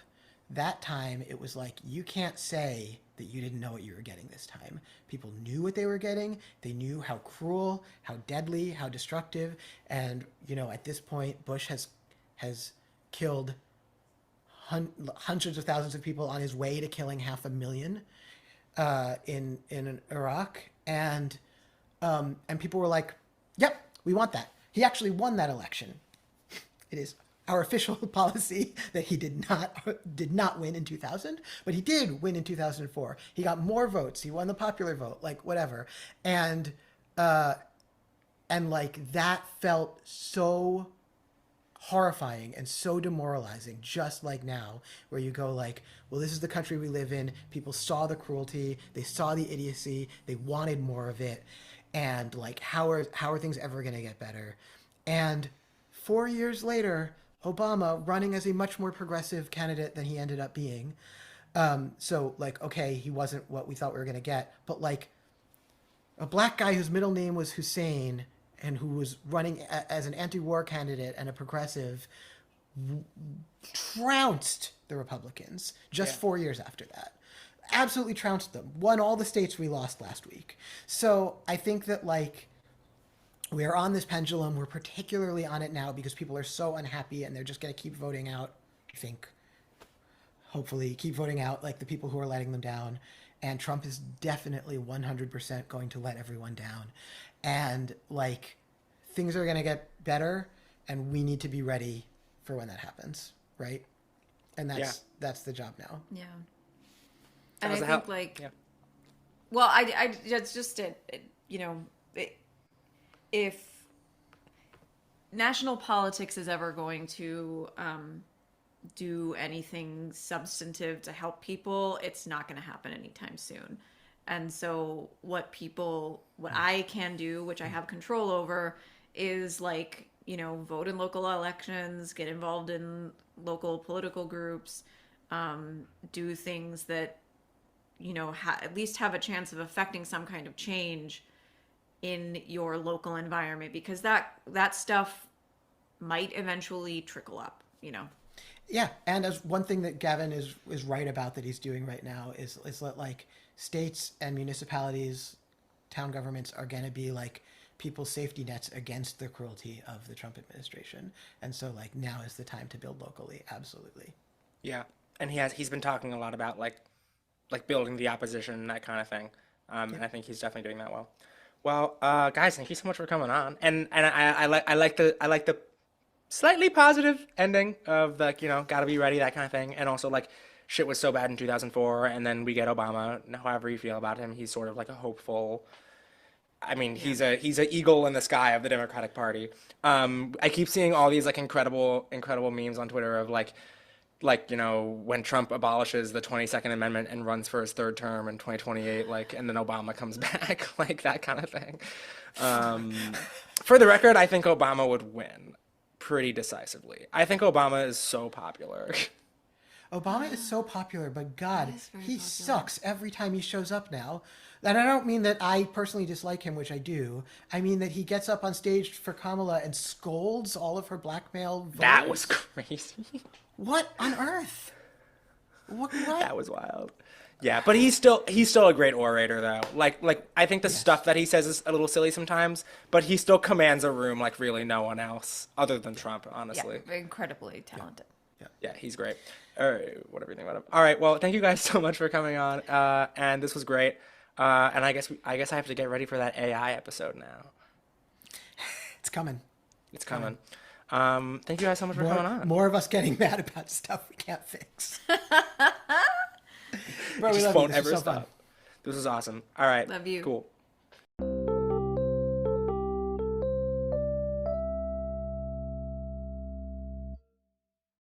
that time it was like you can't say that you didn't know what you were getting this time. People knew what they were getting. They knew how cruel, how deadly, how destructive. And, you know, at this point, Bush has killed hundreds of thousands of people on his way to killing 500,000 in Iraq. And people were like, yep, we want that. He actually won that election. It is our official policy that he did not win in 2000, but he did win in 2004. He got more votes. He won the popular vote, like whatever. And like that felt so horrifying and so demoralizing, just like now, where you go like, well, this is the country we live in. People saw the cruelty. They saw the idiocy. They wanted more of it. And like, how are things ever going to get better? And 4 years later, Obama running as a much more progressive candidate than he ended up being. So like, okay, he wasn't what we thought we were going to get, but like a black guy whose middle name was Hussein and who was running as an anti-war candidate and a progressive trounced the Republicans just 4 years after that. Absolutely trounced them. Won all the states we lost last week. So I think that like, we are on this pendulum. We're particularly on it now because people are so unhappy and they're just going to keep voting out, I think, hopefully keep voting out like the people who are letting them down. And Trump is definitely 100% going to let everyone down. And like things are going to get better and we need to be ready for when that happens. Right. And that's the job now. Yeah. And I think like, well, I it's just you know, if national politics is ever going to do anything substantive to help people, it's not going to happen anytime soon. And so what I can do, which I have control over, is like, you know, vote in local elections, get involved in local political groups, do things that, you know, at least have a chance of affecting some kind of change in your local environment, because that stuff might eventually trickle up, you know. Yeah, and as one thing that Gavin is right about that he's doing right now is that like states and municipalities, town governments are going to be like people's safety nets against the cruelty of the Trump administration. And so like now is the time to build locally. Absolutely. Yeah, and he's been talking a lot about like building the opposition and that kind of thing. And I think he's definitely doing that well. Well, guys, thank you so much for coming on. And I like the slightly positive ending of like, you know, gotta be ready, that kind of thing. And also like shit was so bad in 2004 and then we get Obama. However you feel about him, he's sort of like a hopeful, I mean, he's a eagle in the sky of the Democratic Party. I keep seeing all these like incredible memes on Twitter of like, you know, when Trump abolishes the 22nd Amendment and runs for his third term in 2028, like, and then Obama comes back, like that kind of thing. For the record, I think Obama would win pretty decisively. I think Obama is so popular. Obama is so popular, but God, he sucks every time he shows up now. And I don't mean that I personally dislike him, which I do. I mean that he gets up on stage for Kamala and scolds all of her black male voters. That was crazy. What on earth? What? That was wild. Yeah, but he's still a great orator though. Like I think the stuff that he says is a little silly sometimes, but he still commands a room like really no one else other than Trump, honestly. Yeah, incredibly talented. Yeah, he's great. All right, whatever you think about him. All right, well, thank you guys so much for coming on, and this was great. And I guess I have to get ready for that AI episode now. It's coming. It's coming. Thank you guys so much for coming on. More of us getting mad about stuff we can't fix. Bro, we just won't ever stop. This was awesome. All right. Love you. Cool.